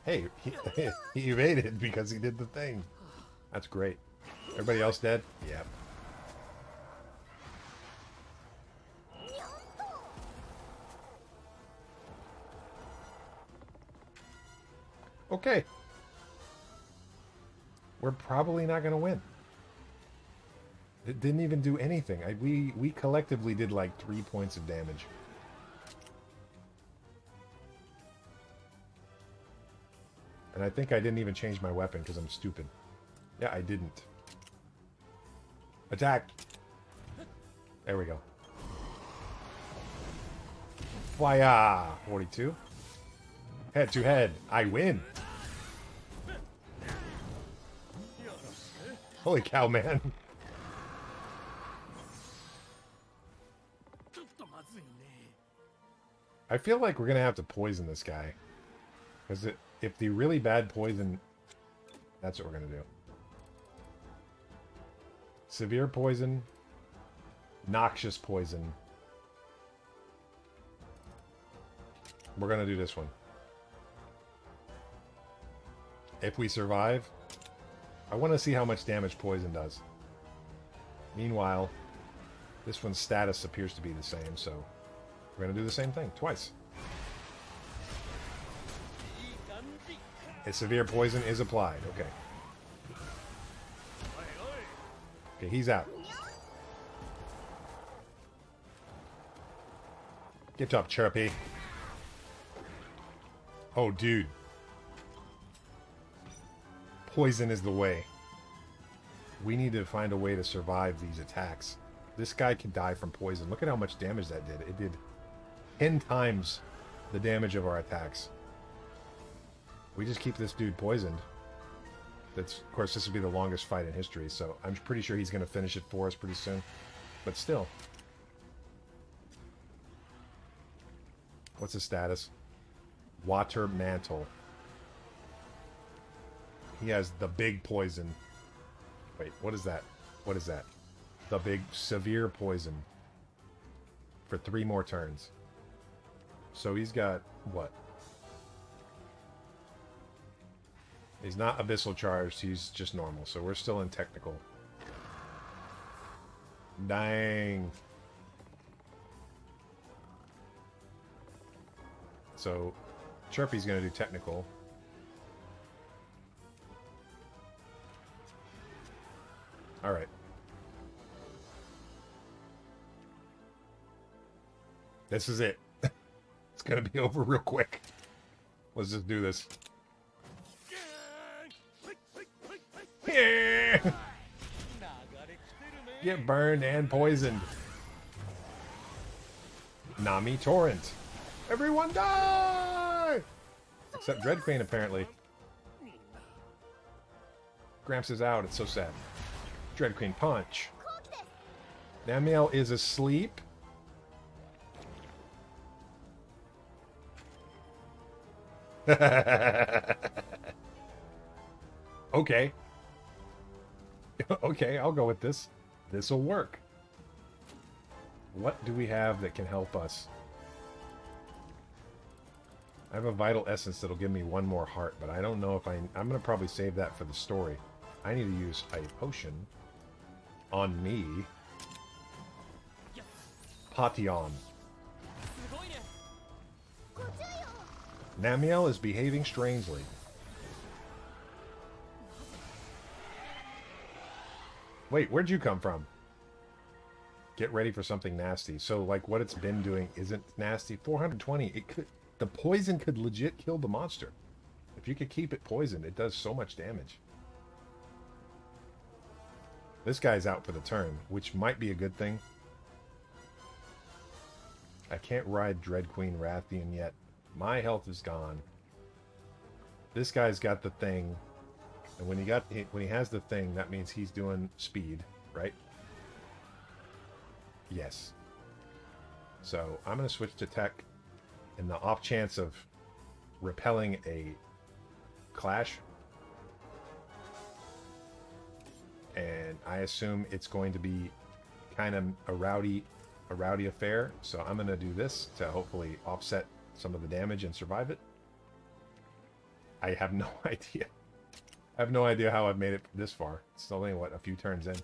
Hey, he evaded because he did the thing. That's great. Everybody else dead? Yeah. Okay. We're probably not going to win. It didn't even do anything. We collectively did like 3 points of damage. And I think I didn't even change my weapon because I'm stupid. Yeah, I didn't. Attack! There we go. Fire! 42. Head to head. I win! Holy cow, man. I feel like we're gonna have to poison this guy. Because if the really bad poison... That's what we're gonna do. Severe poison. Noxious poison. We're gonna do this one. If we survive, I want to see how much damage poison does. Meanwhile, this one's status appears to be the same, so we're gonna do the same thing twice. A severe poison is applied. Okay. Okay, he's out. Get up, Chirpy. Oh, dude. Poison is the way. We need to find a way to survive these attacks. This guy can die from poison. Look at how much damage that did. It did 10 times the damage of our attacks. We just keep this dude poisoned. That's, of course, this will be the longest fight in history, so I'm pretty sure he's going to finish it for us pretty soon. But still. What's his status? Water Mantle. He has the big poison. Wait, what is that? What is that? The big severe poison. For 3 more turns. So he's got, what? He's not abyssal charged, he's just normal. So we're still in technical. Dang. So Chirpy's going to do technical. Alright. This is it. It's going to be over real quick. Let's just do this. Yeah. Get burned and poisoned. Nami Torrent. Everyone die! Except Dread Queen, apparently. Gramps is out. It's so sad. Dread Queen punch. Namiel is asleep. Okay. Okay, I'll go with this. This'll work. What do we have that can help us? I have a vital essence that'll give me 1 more heart, but I don't know if I'm going to probably save that for the story. I need to use a potion on me. Pation. Namiel is behaving strangely. Wait, where'd you come from? Get ready for something nasty. So, like, what it's been doing isn't nasty. 420. It could... The poison could legit kill the monster. If you could keep it poisoned, it does so much damage. This guy's out for the turn, which might be a good thing. I can't ride Dread Queen Rathian yet. My health is gone. This guy's got the thing. And when he has the thing, that means he's doing speed, right? Yes. So I'm going to switch to tech. In the off chance of repelling a clash. And I assume it's going to be kind of a rowdy affair. So I'm going to do this to hopefully offset some of the damage and survive it. I have no idea. I have no idea how I've made it this far. It's only, what, a few turns in.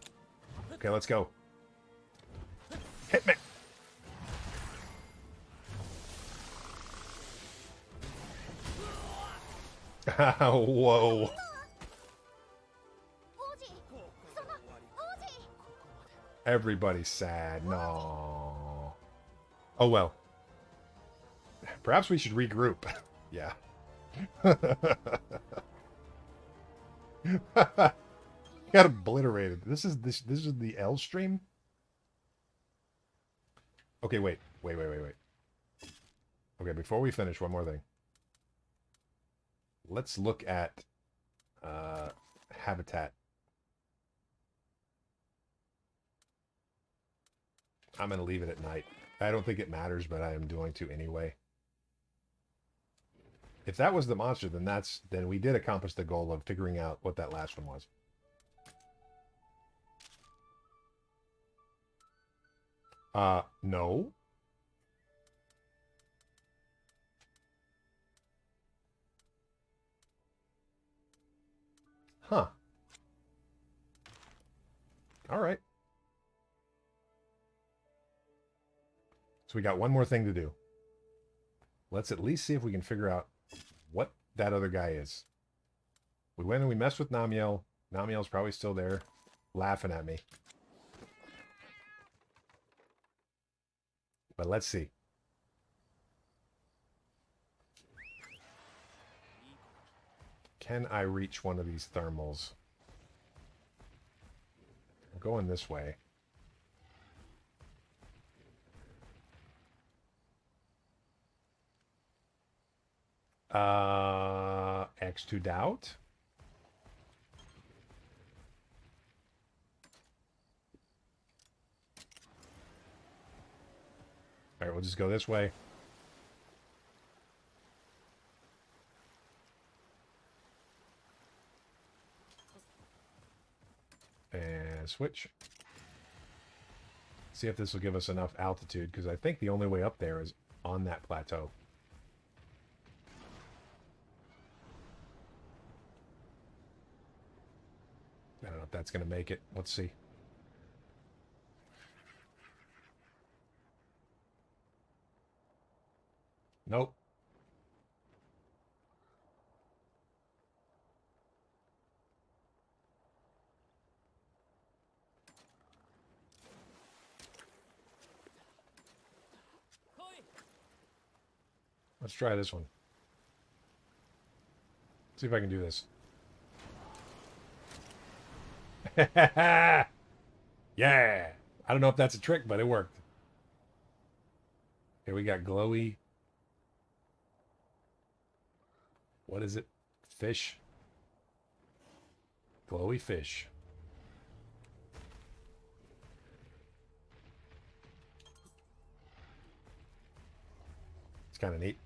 Okay, let's go. Hit me! Whoa. Everybody's sad. No. Oh well. Perhaps we should regroup. Yeah. Got obliterated. This is the L stream? Okay, wait. Okay, before we finish, one more thing. Let's look at habitat. I'm going to leave it at night. I don't think it matters, but I am going to anyway. If that was the monster, then we did accomplish the goal of figuring out what that last one was. No. Huh. All right. So we got one more thing to do. Let's at least see if we can figure out what that other guy is. We went and we messed with Namiel. Namiel's probably still there, laughing at me. But let's see. Can I reach one of these thermals? I'm going this way. X to doubt. All right, we'll just go this way. And switch. See if this will give us enough altitude, because I think the only way up there is on that plateau. I don't know if that's going to make it. Let's see. Nope. Let's try this one. See if I can do this. Yeah! I don't know if that's a trick, but it worked. Here we got glowy. What is it? Fish. Glowy fish. It's kind of neat.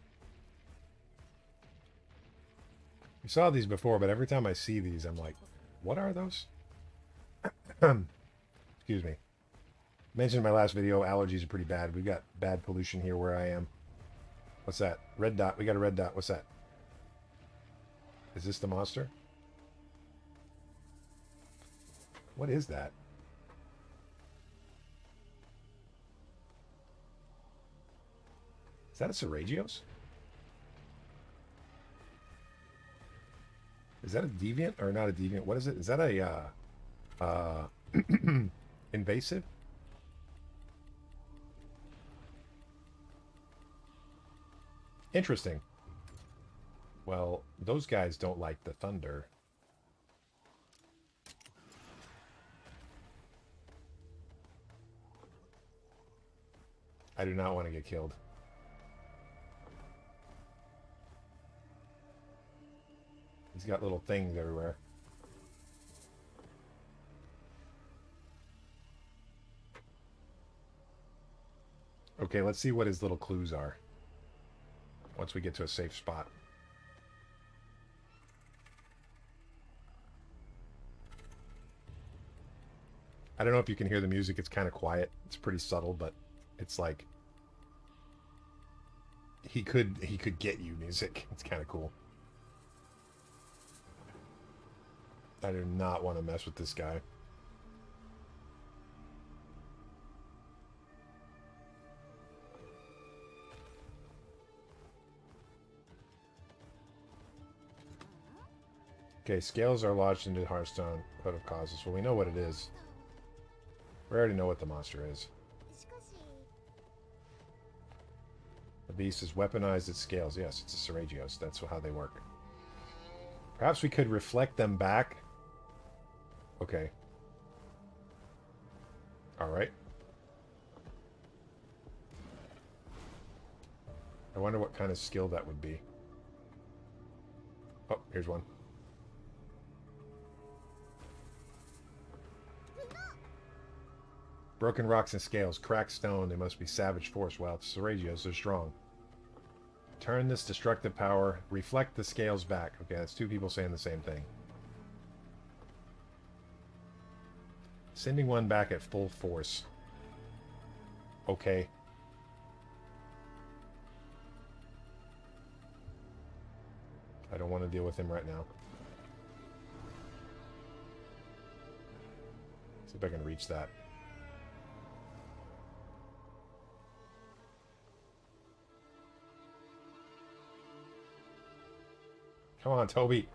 We saw these before, but every time I see these, I'm like, what are those? Excuse me. Mentioned in my last video, allergies are pretty bad. We've got bad pollution here where I am. What's that? Red dot. We got a red dot. What's that? Is this the monster? What is that? Is that a Seragios? Is that a deviant or not a deviant? What is it? Is that a invasive? Interesting. Well, those guys don't like the thunder. I do not want to get killed. He's got little things everywhere. Okay, let's see what his little clues are. Once we get to a safe spot. I don't know if you can hear the music. It's kind of quiet. It's pretty subtle, but it's like he could get you music. It's kind of cool. I do not want to mess with this guy. Okay, scales are lodged into Hearthstone Code of Causes. Well, we know what it is. We already know what the monster is. The beast has weaponized its scales. Yes, it's a Seragios. That's how they work. Perhaps we could reflect them back. Okay. Alright. I wonder what kind of skill that would be. Oh, here's one. Broken rocks and scales, cracked stone, they must be savage force. Well, it's Seragios, they're strong. Turn this destructive power, reflect the scales back. Okay, that's two people saying the same thing. Sending one back at full force. Okay. I don't want to deal with him right now. See if I can reach that. Come on, Toby.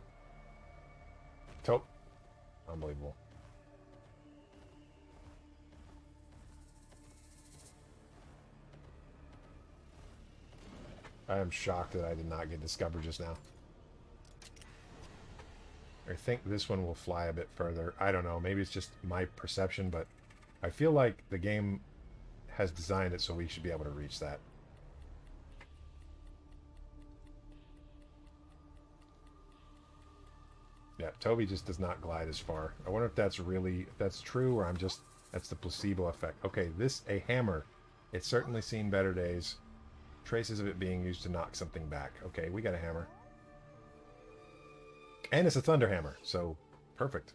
Unbelievable. I am shocked that I did not get discovered just now. I think this one will fly a bit further. I don't know. Maybe it's just my perception, but I feel like the game has designed it so we should be able to reach that. Yeah, Toby just does not glide as far. I wonder if that's true, or that's the placebo effect. Okay, a hammer. It's certainly seen better days. Traces of it being used to knock something back. Okay, we got a hammer. And it's a thunder hammer, so perfect.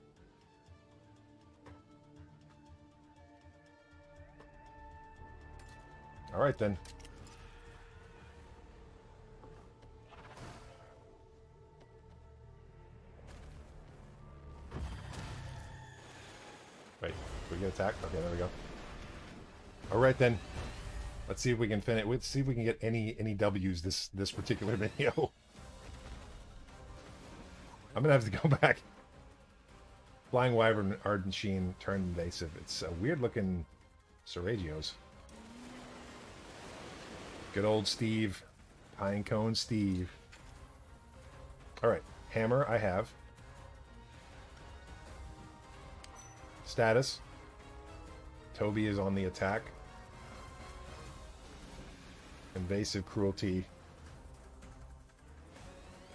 All right, then. Wait, we get attacked? Okay, there we go. All right, then. Let's see if we can finish. Let's see if we can get any W's this particular video. I'm gonna have to go back. Flying Wyvern Ardent Sheen turned invasive. It's a weird looking Seragios. Good old Steve. Pinecone Steve. Alright. Hammer I have. Status. Toby is on the attack. Invasive cruelty.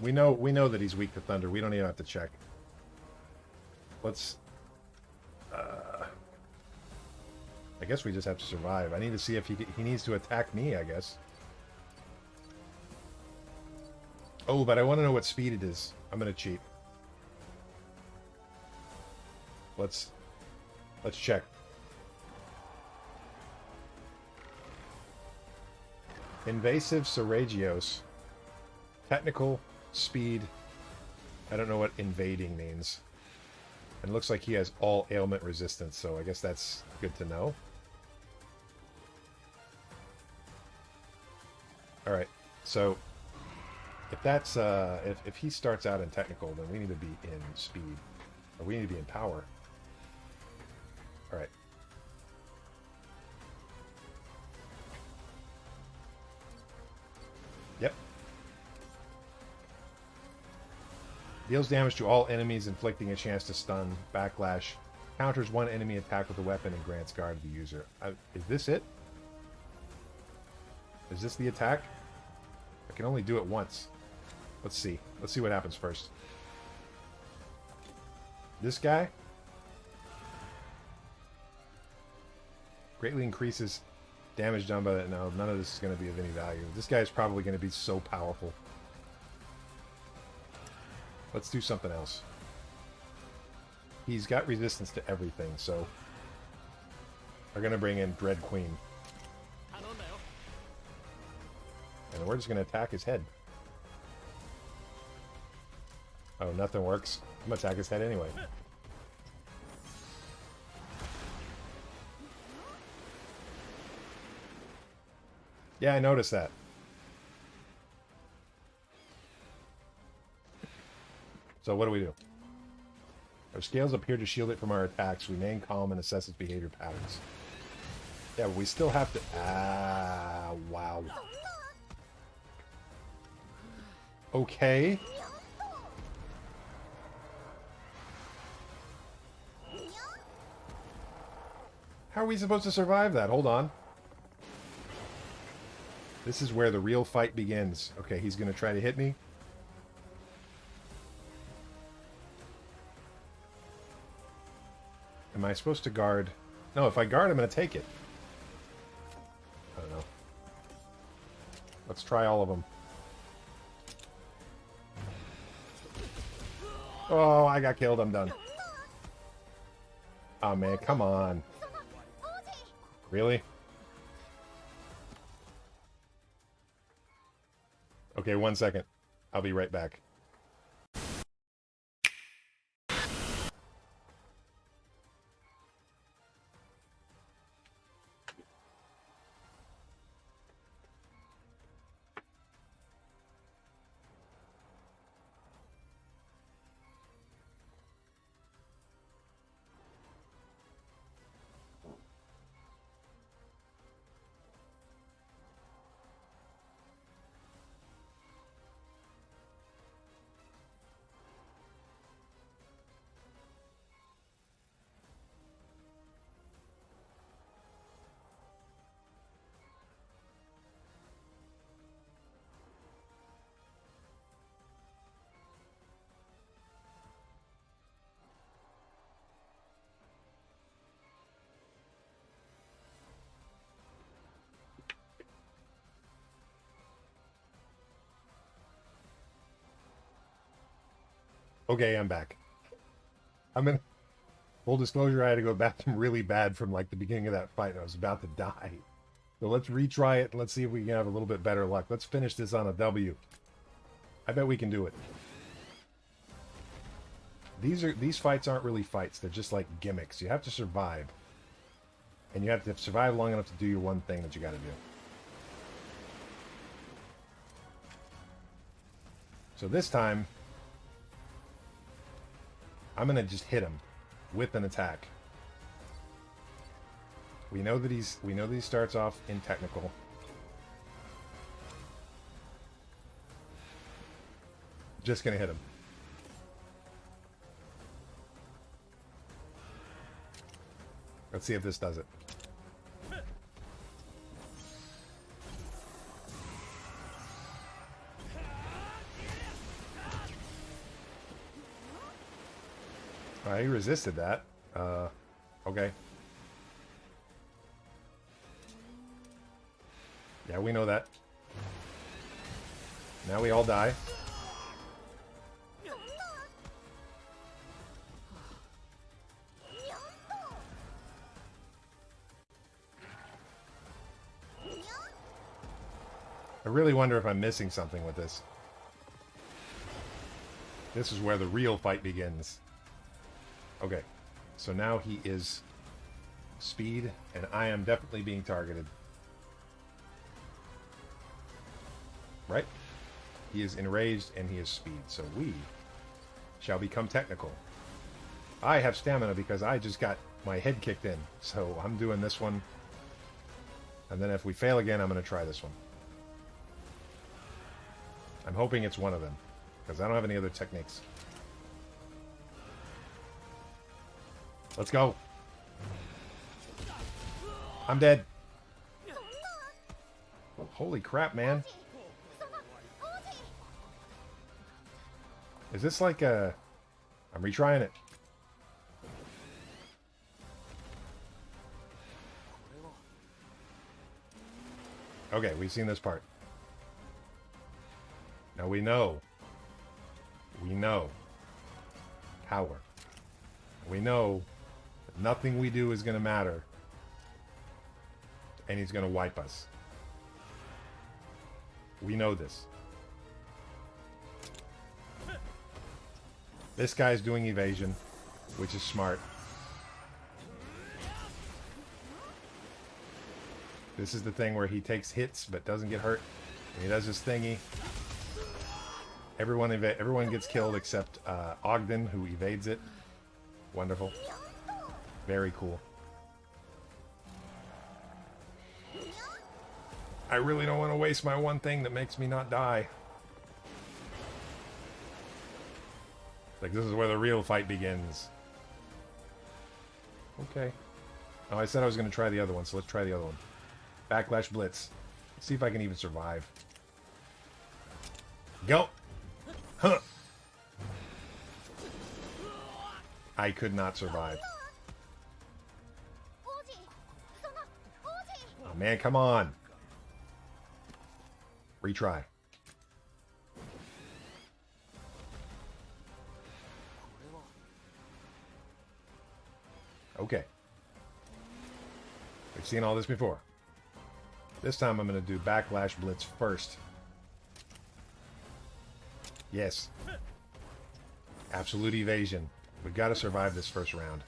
We know that he's weak to thunder. We don't even have to check. Let's I guess we just have to survive. I need to see if he needs to attack me, I guess. Oh, but I want to know what speed it is. I'm going to cheat. Let's check. Invasive Seragios. Technical speed. I don't know what invading means. And it looks like he has all ailment resistance, so I guess that's good to know. Alright, so if that's if he starts out in technical, then we need to be in speed. Or we need to be in power. Alright. Yep. Deals damage to all enemies, inflicting a chance to stun, backlash, counters one enemy attack with a weapon, and grants guard to the user. Is this it? Is this the attack? I can only do it once. Let's see. Let's see what happens first. This guy greatly increases damage done by that. No, none of this is going to be of any value. This guy is probably going to be so powerful. Let's do something else. He's got resistance to everything, so we're going to bring in Dread Queen. And we're just going to attack his head. Oh, nothing works. I'm going to attack his head anyway. Yeah, I noticed that. So what do we do? Our scales appear to shield it from our attacks. Remain calm and assess its behavior patterns. Yeah, but we still have to... Ah, wow. Okay. How are we supposed to survive that? Hold on. This is where the real fight begins. Okay, he's going to try to hit me. Am I supposed to guard? No, if I guard, I'm going to take it. I don't know. Let's try all of them. Oh, I got killed. I'm done. Oh, man. Come on. Really? Okay, 1 second. I'll be right back. Okay, I'm back. I'm in full disclosure. I had to go to the bathroom really bad from like the beginning of that fight. I was about to die. So let's retry it and let's see if we can have a little bit better luck. Let's finish this on a W. I bet we can do it. These fights aren't really fights. They're just like gimmicks. You have to survive. And you have to survive long enough to do your one thing that you got to do. So this time, I'm going to just hit him with an attack. We know that he starts off in technical. Just going to hit him. Let's see if this does it. He resisted that. Okay. Yeah, we know that. Now we all die. I really wonder if I'm missing something with this. This is where the real fight begins. Okay, so now he is speed, and I am definitely being targeted. Right? He is enraged, and he is speed, so we shall become technical. I have stamina because I just got my head kicked in, so I'm doing this one. And then if we fail again, I'm going to try this one. I'm hoping it's one of them, because I don't have any other techniques. Let's go. I'm dead. Holy crap, man. Is this like a... I'm retrying it. Okay, we've seen this part. Now we know. We know. Power. We know that nothing we do is going to matter. And he's going to wipe us. We know this. This guy's doing evasion, which is smart. This is the thing where he takes hits but doesn't get hurt. And he does his thingy. Everyone gets killed except Ogden, who evades it. Wonderful. Very cool. I really don't want to waste my one thing that makes me not die. Like, this is where the real fight begins. Okay. Oh, I said I was going to try the other one, so let's try the other one. Backlash Blitz. Let's see if I can even survive. Go! Huh! I could not survive. Oh, man, come on. Retry. Okay. We've seen all this before. This time I'm going to do Backlash Blitz first. Yes. Absolute evasion. We've got to survive this first round.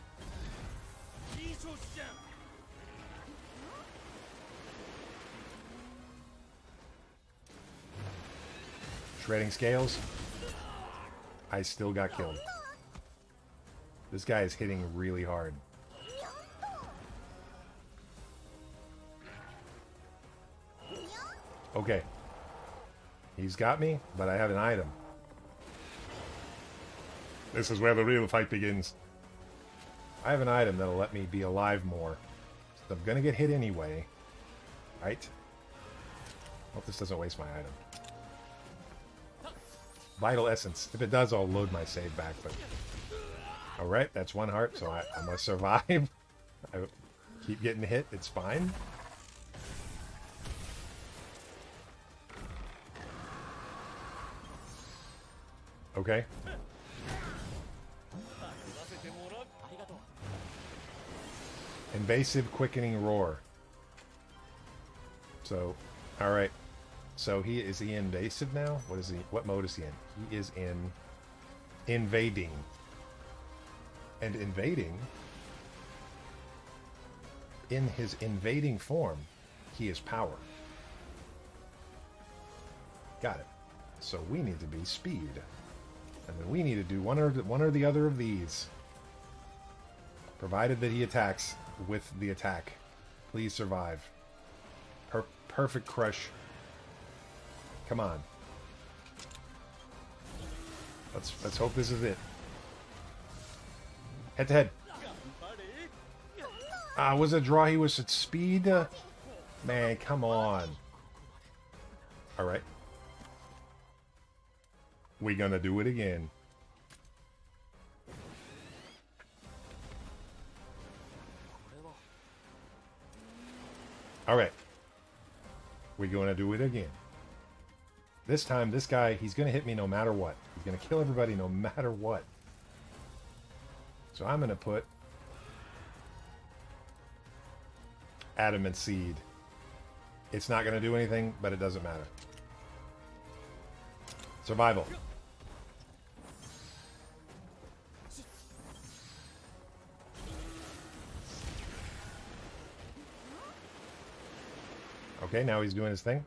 Shredding scales. I still got killed. This guy is hitting really hard. Okay. He's got me, but I have an item. This is where the real fight begins. I have an item that'll let me be alive more. So I'm gonna get hit anyway. Right? Hope this doesn't waste my item. Vital Essence. If it does, I'll load my save back, but... Alright, that's one heart, so I must survive. I keep getting hit, it's fine. Okay. Invasive Quickening Roar. So, alright. So is he invasive now? What is he? What mode is he in? He is in invading. And invading, in his invading form, he is power. Got it. So we need to be speed. And then we need to do one or the other of these. Provided that he attacks with the attack. Please survive. Perfect crush. Come on. Let's hope this is it. Head to head. Was it a draw? He was at speed? Man, come on. Alright. We're gonna do it again. Alright. We're gonna do it again. This time, this guy, he's gonna hit me no matter what. He's gonna kill everybody no matter what. So I'm gonna put Adamant Seed. It's not gonna do anything, but it doesn't matter. Survival. Okay, now he's doing his thing.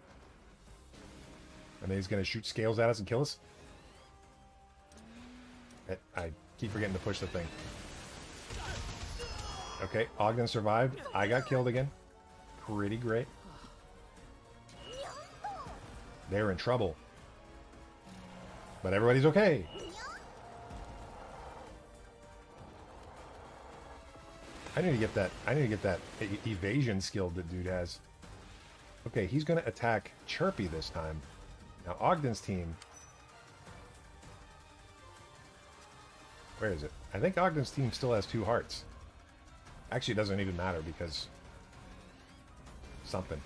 And then he's going to shoot scales at us and kill us. I keep forgetting to push the thing. Okay, Ogden survived. I got killed again. Pretty great. They're in trouble. But everybody's okay. I need to get that evasion skill that dude has. Okay, he's going to attack Chirpy this time. Now, Ogden's team... Where is it? I think Ogden's team still has 2 hearts. Actually, it doesn't even matter because... Something.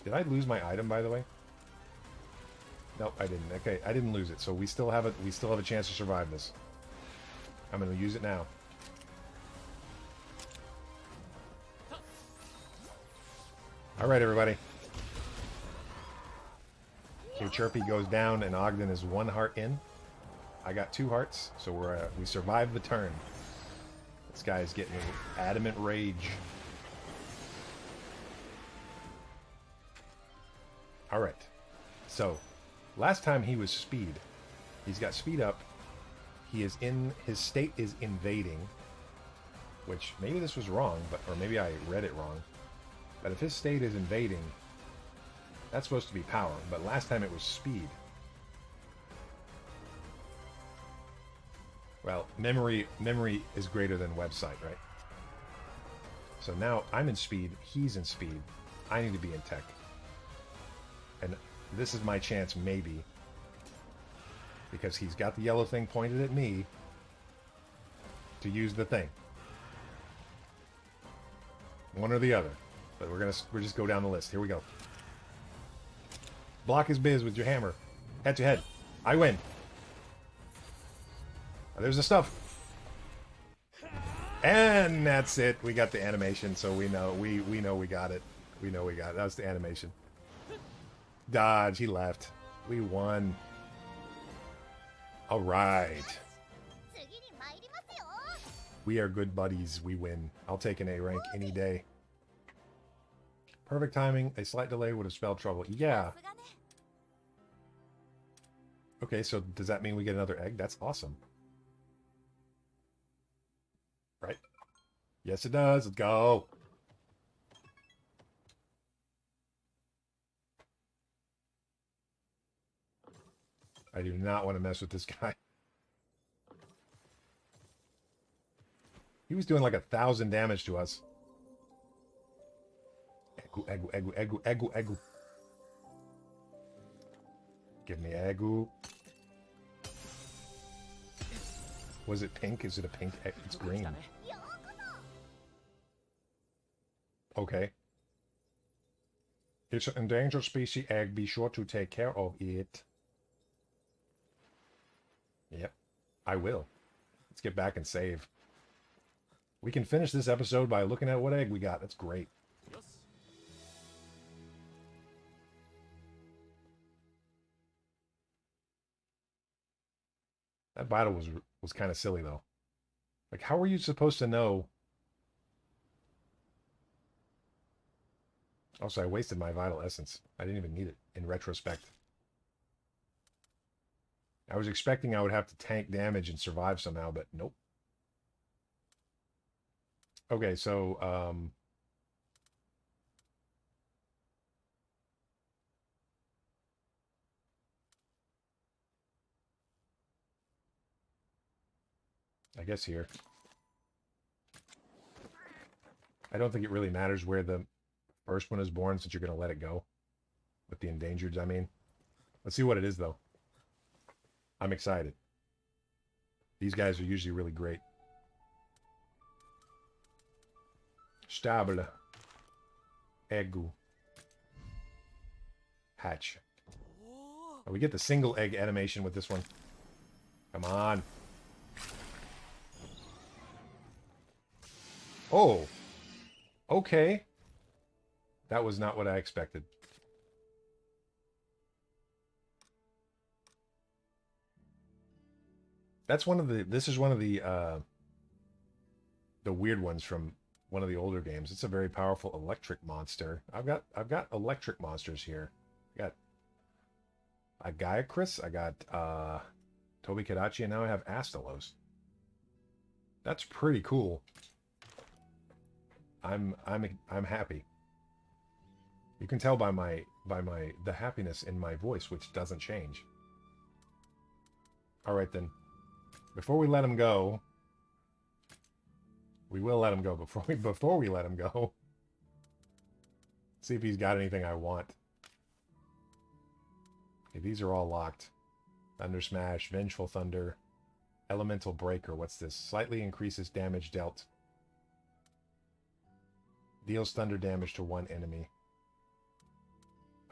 Did I lose my item, by the way? Nope, I didn't. Okay, I didn't lose it, so we still have a chance to survive this. I'm going to use it now. Alright, everybody. Okay, Chirpy goes down, and Ogden is 1 heart in. I got 2 hearts, so we survived the turn. This guy is getting Adamant Rage. Alright. So, last time he was speed. He's got speed up. he is in, his state is invading, which maybe this was wrong, but, or maybe I read it wrong. But if his state is invading, that's supposed to be power, but last time it was speed. Well, memory is greater than website, right? So now I'm in speed, he's in speed. I need to be in tech. And this is my chance, maybe. Because he's got the yellow thing pointed at me to use the thing. One or the other. But we're just go down the list. Here we go. Block his biz with your hammer. Head to head. I win. There's the stuff. And that's it. We got the animation, so we know we know we got it. We know we got it. That was the animation. Dodge, he left. We won. All right. We are good buddies. We win. I'll take an A rank any day. Perfect timing. A slight delay would have spelled trouble. Yeah. Okay, so does that mean we get another egg? That's awesome. Right? Yes, it does. Let's go. I do not want to mess with this guy. He was doing like 1,000 damage to us. Egu, egu, egu, egu, egu, egu. Give me egu. Was it pink? Is it a pink egg? It's green. Okay. It's an endangered species egg. Be sure to take care of it. Yep. I will. Let's get back and save. We can finish this episode by looking at what egg we got. That's great. That battle was kind of silly, though. Like, how were you supposed to know? Also, I wasted my vital essence. I didn't even need it in retrospect. I was expecting I would have to tank damage and survive somehow, but nope. Okay, so, I guess here. I don't think it really matters where the first one is born, since you're going to let it go. With the endangered, I mean. Let's see what it is, though. I'm excited. These guys are usually really great. Stable. Egu. Hatch. Oh, we get the single egg animation with this one. Come on. Oh. Okay. That was not what I expected. That's one of the, this is one of the weird ones from one of the older games. It's a very powerful electric monster. I've got electric monsters here. I got a Gaiacris, I got Tobi-Kadachi, and now I have Astalos. That's pretty cool. I'm happy. You can tell by the happiness in my voice, which doesn't change. All right then. Before we let him go, we will let him go. Before we let him go, see if he's got anything I want. Okay, these are all locked. Thunder Smash, Vengeful Thunder, Elemental Breaker. What's this? Slightly increases damage dealt. Deals thunder damage to one enemy.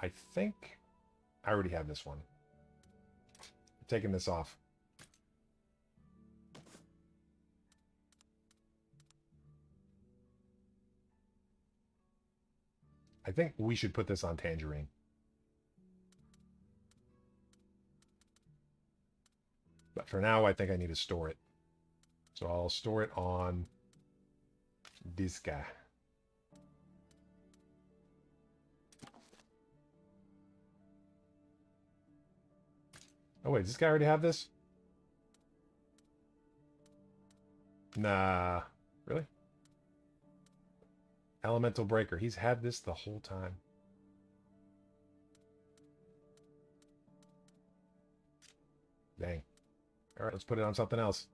I think I already have this one. I'm taking this off. I think we should put this on Tangerine. But for now, I think I need to store it. So I'll store it on this guy. Oh wait, does this guy already have this? Nah. Really? Elemental Breaker. He's had this the whole time. Dang. All right, let's put it on something else.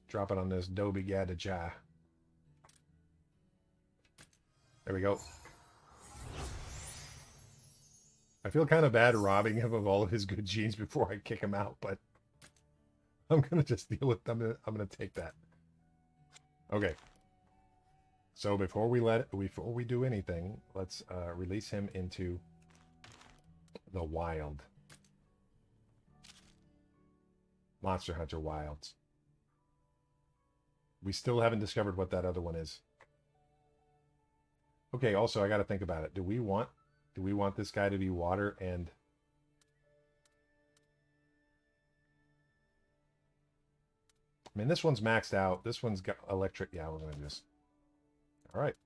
Drop it on this Dobby Gadajah. There we go. I feel kind of bad robbing him of all of his good genes before I kick him out, but I'm gonna just deal with them. I'm gonna take that. Okay. So before we do anything, let's release him into the wild. Monster Hunter Wilds. We still haven't discovered what that other one is. Okay, also I got to think about it. Do we want this guy to be water and I mean this one's maxed out. This one's got electric. Yeah, we're going to just all right.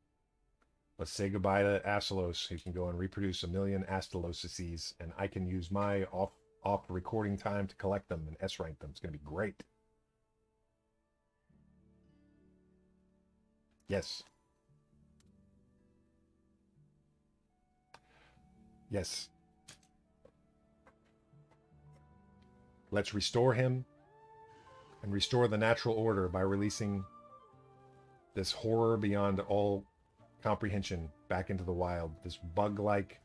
Let's say goodbye to Astalos. He can go and reproduce 1 million Astaloses, and I can use my off recording time to collect them and S rank them. It's going to be great. Yes. Yes. Let's restore him and restore the natural order by releasing this horror beyond all comprehension back into the wild. This bug-like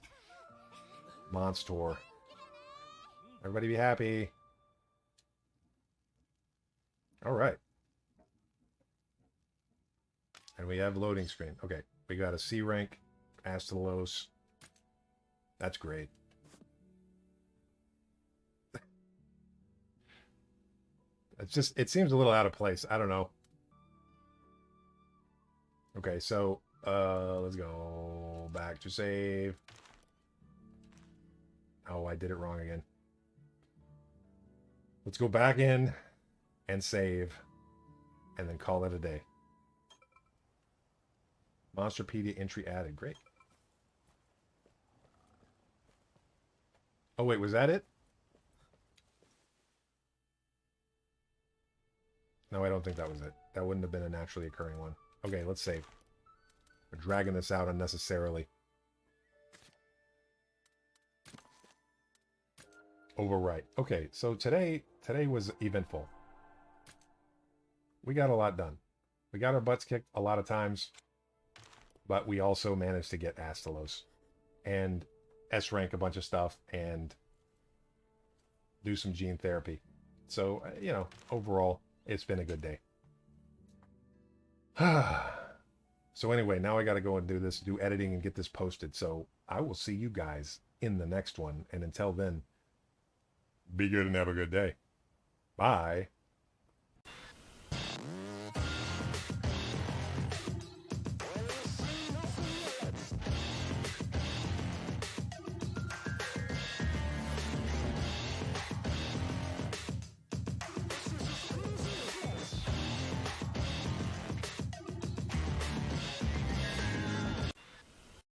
monster. Everybody be happy. All right. And we have loading screen. Okay. We got a C rank Astalos. That's great. It's just, it seems a little out of place. I don't know. Okay, so let's go back to save. Oh, I did it wrong again. Let's go back in and save and then call it a day. Monsterpedia entry added. Great. Oh, wait, was that it? No, I don't think that was it. That wouldn't have been a naturally occurring one. Okay, let's save. We're dragging this out unnecessarily. Overwrite. Okay, so today was eventful. We got a lot done. We got our butts kicked a lot of times, but we also managed to get Astalos and S rank a bunch of stuff and do some gene therapy. So, you know, overall, it's been a good day. So anyway, now I got to go and do editing and get this posted. So I will see you guys in the next one. And until then, be good and have a good day. Bye.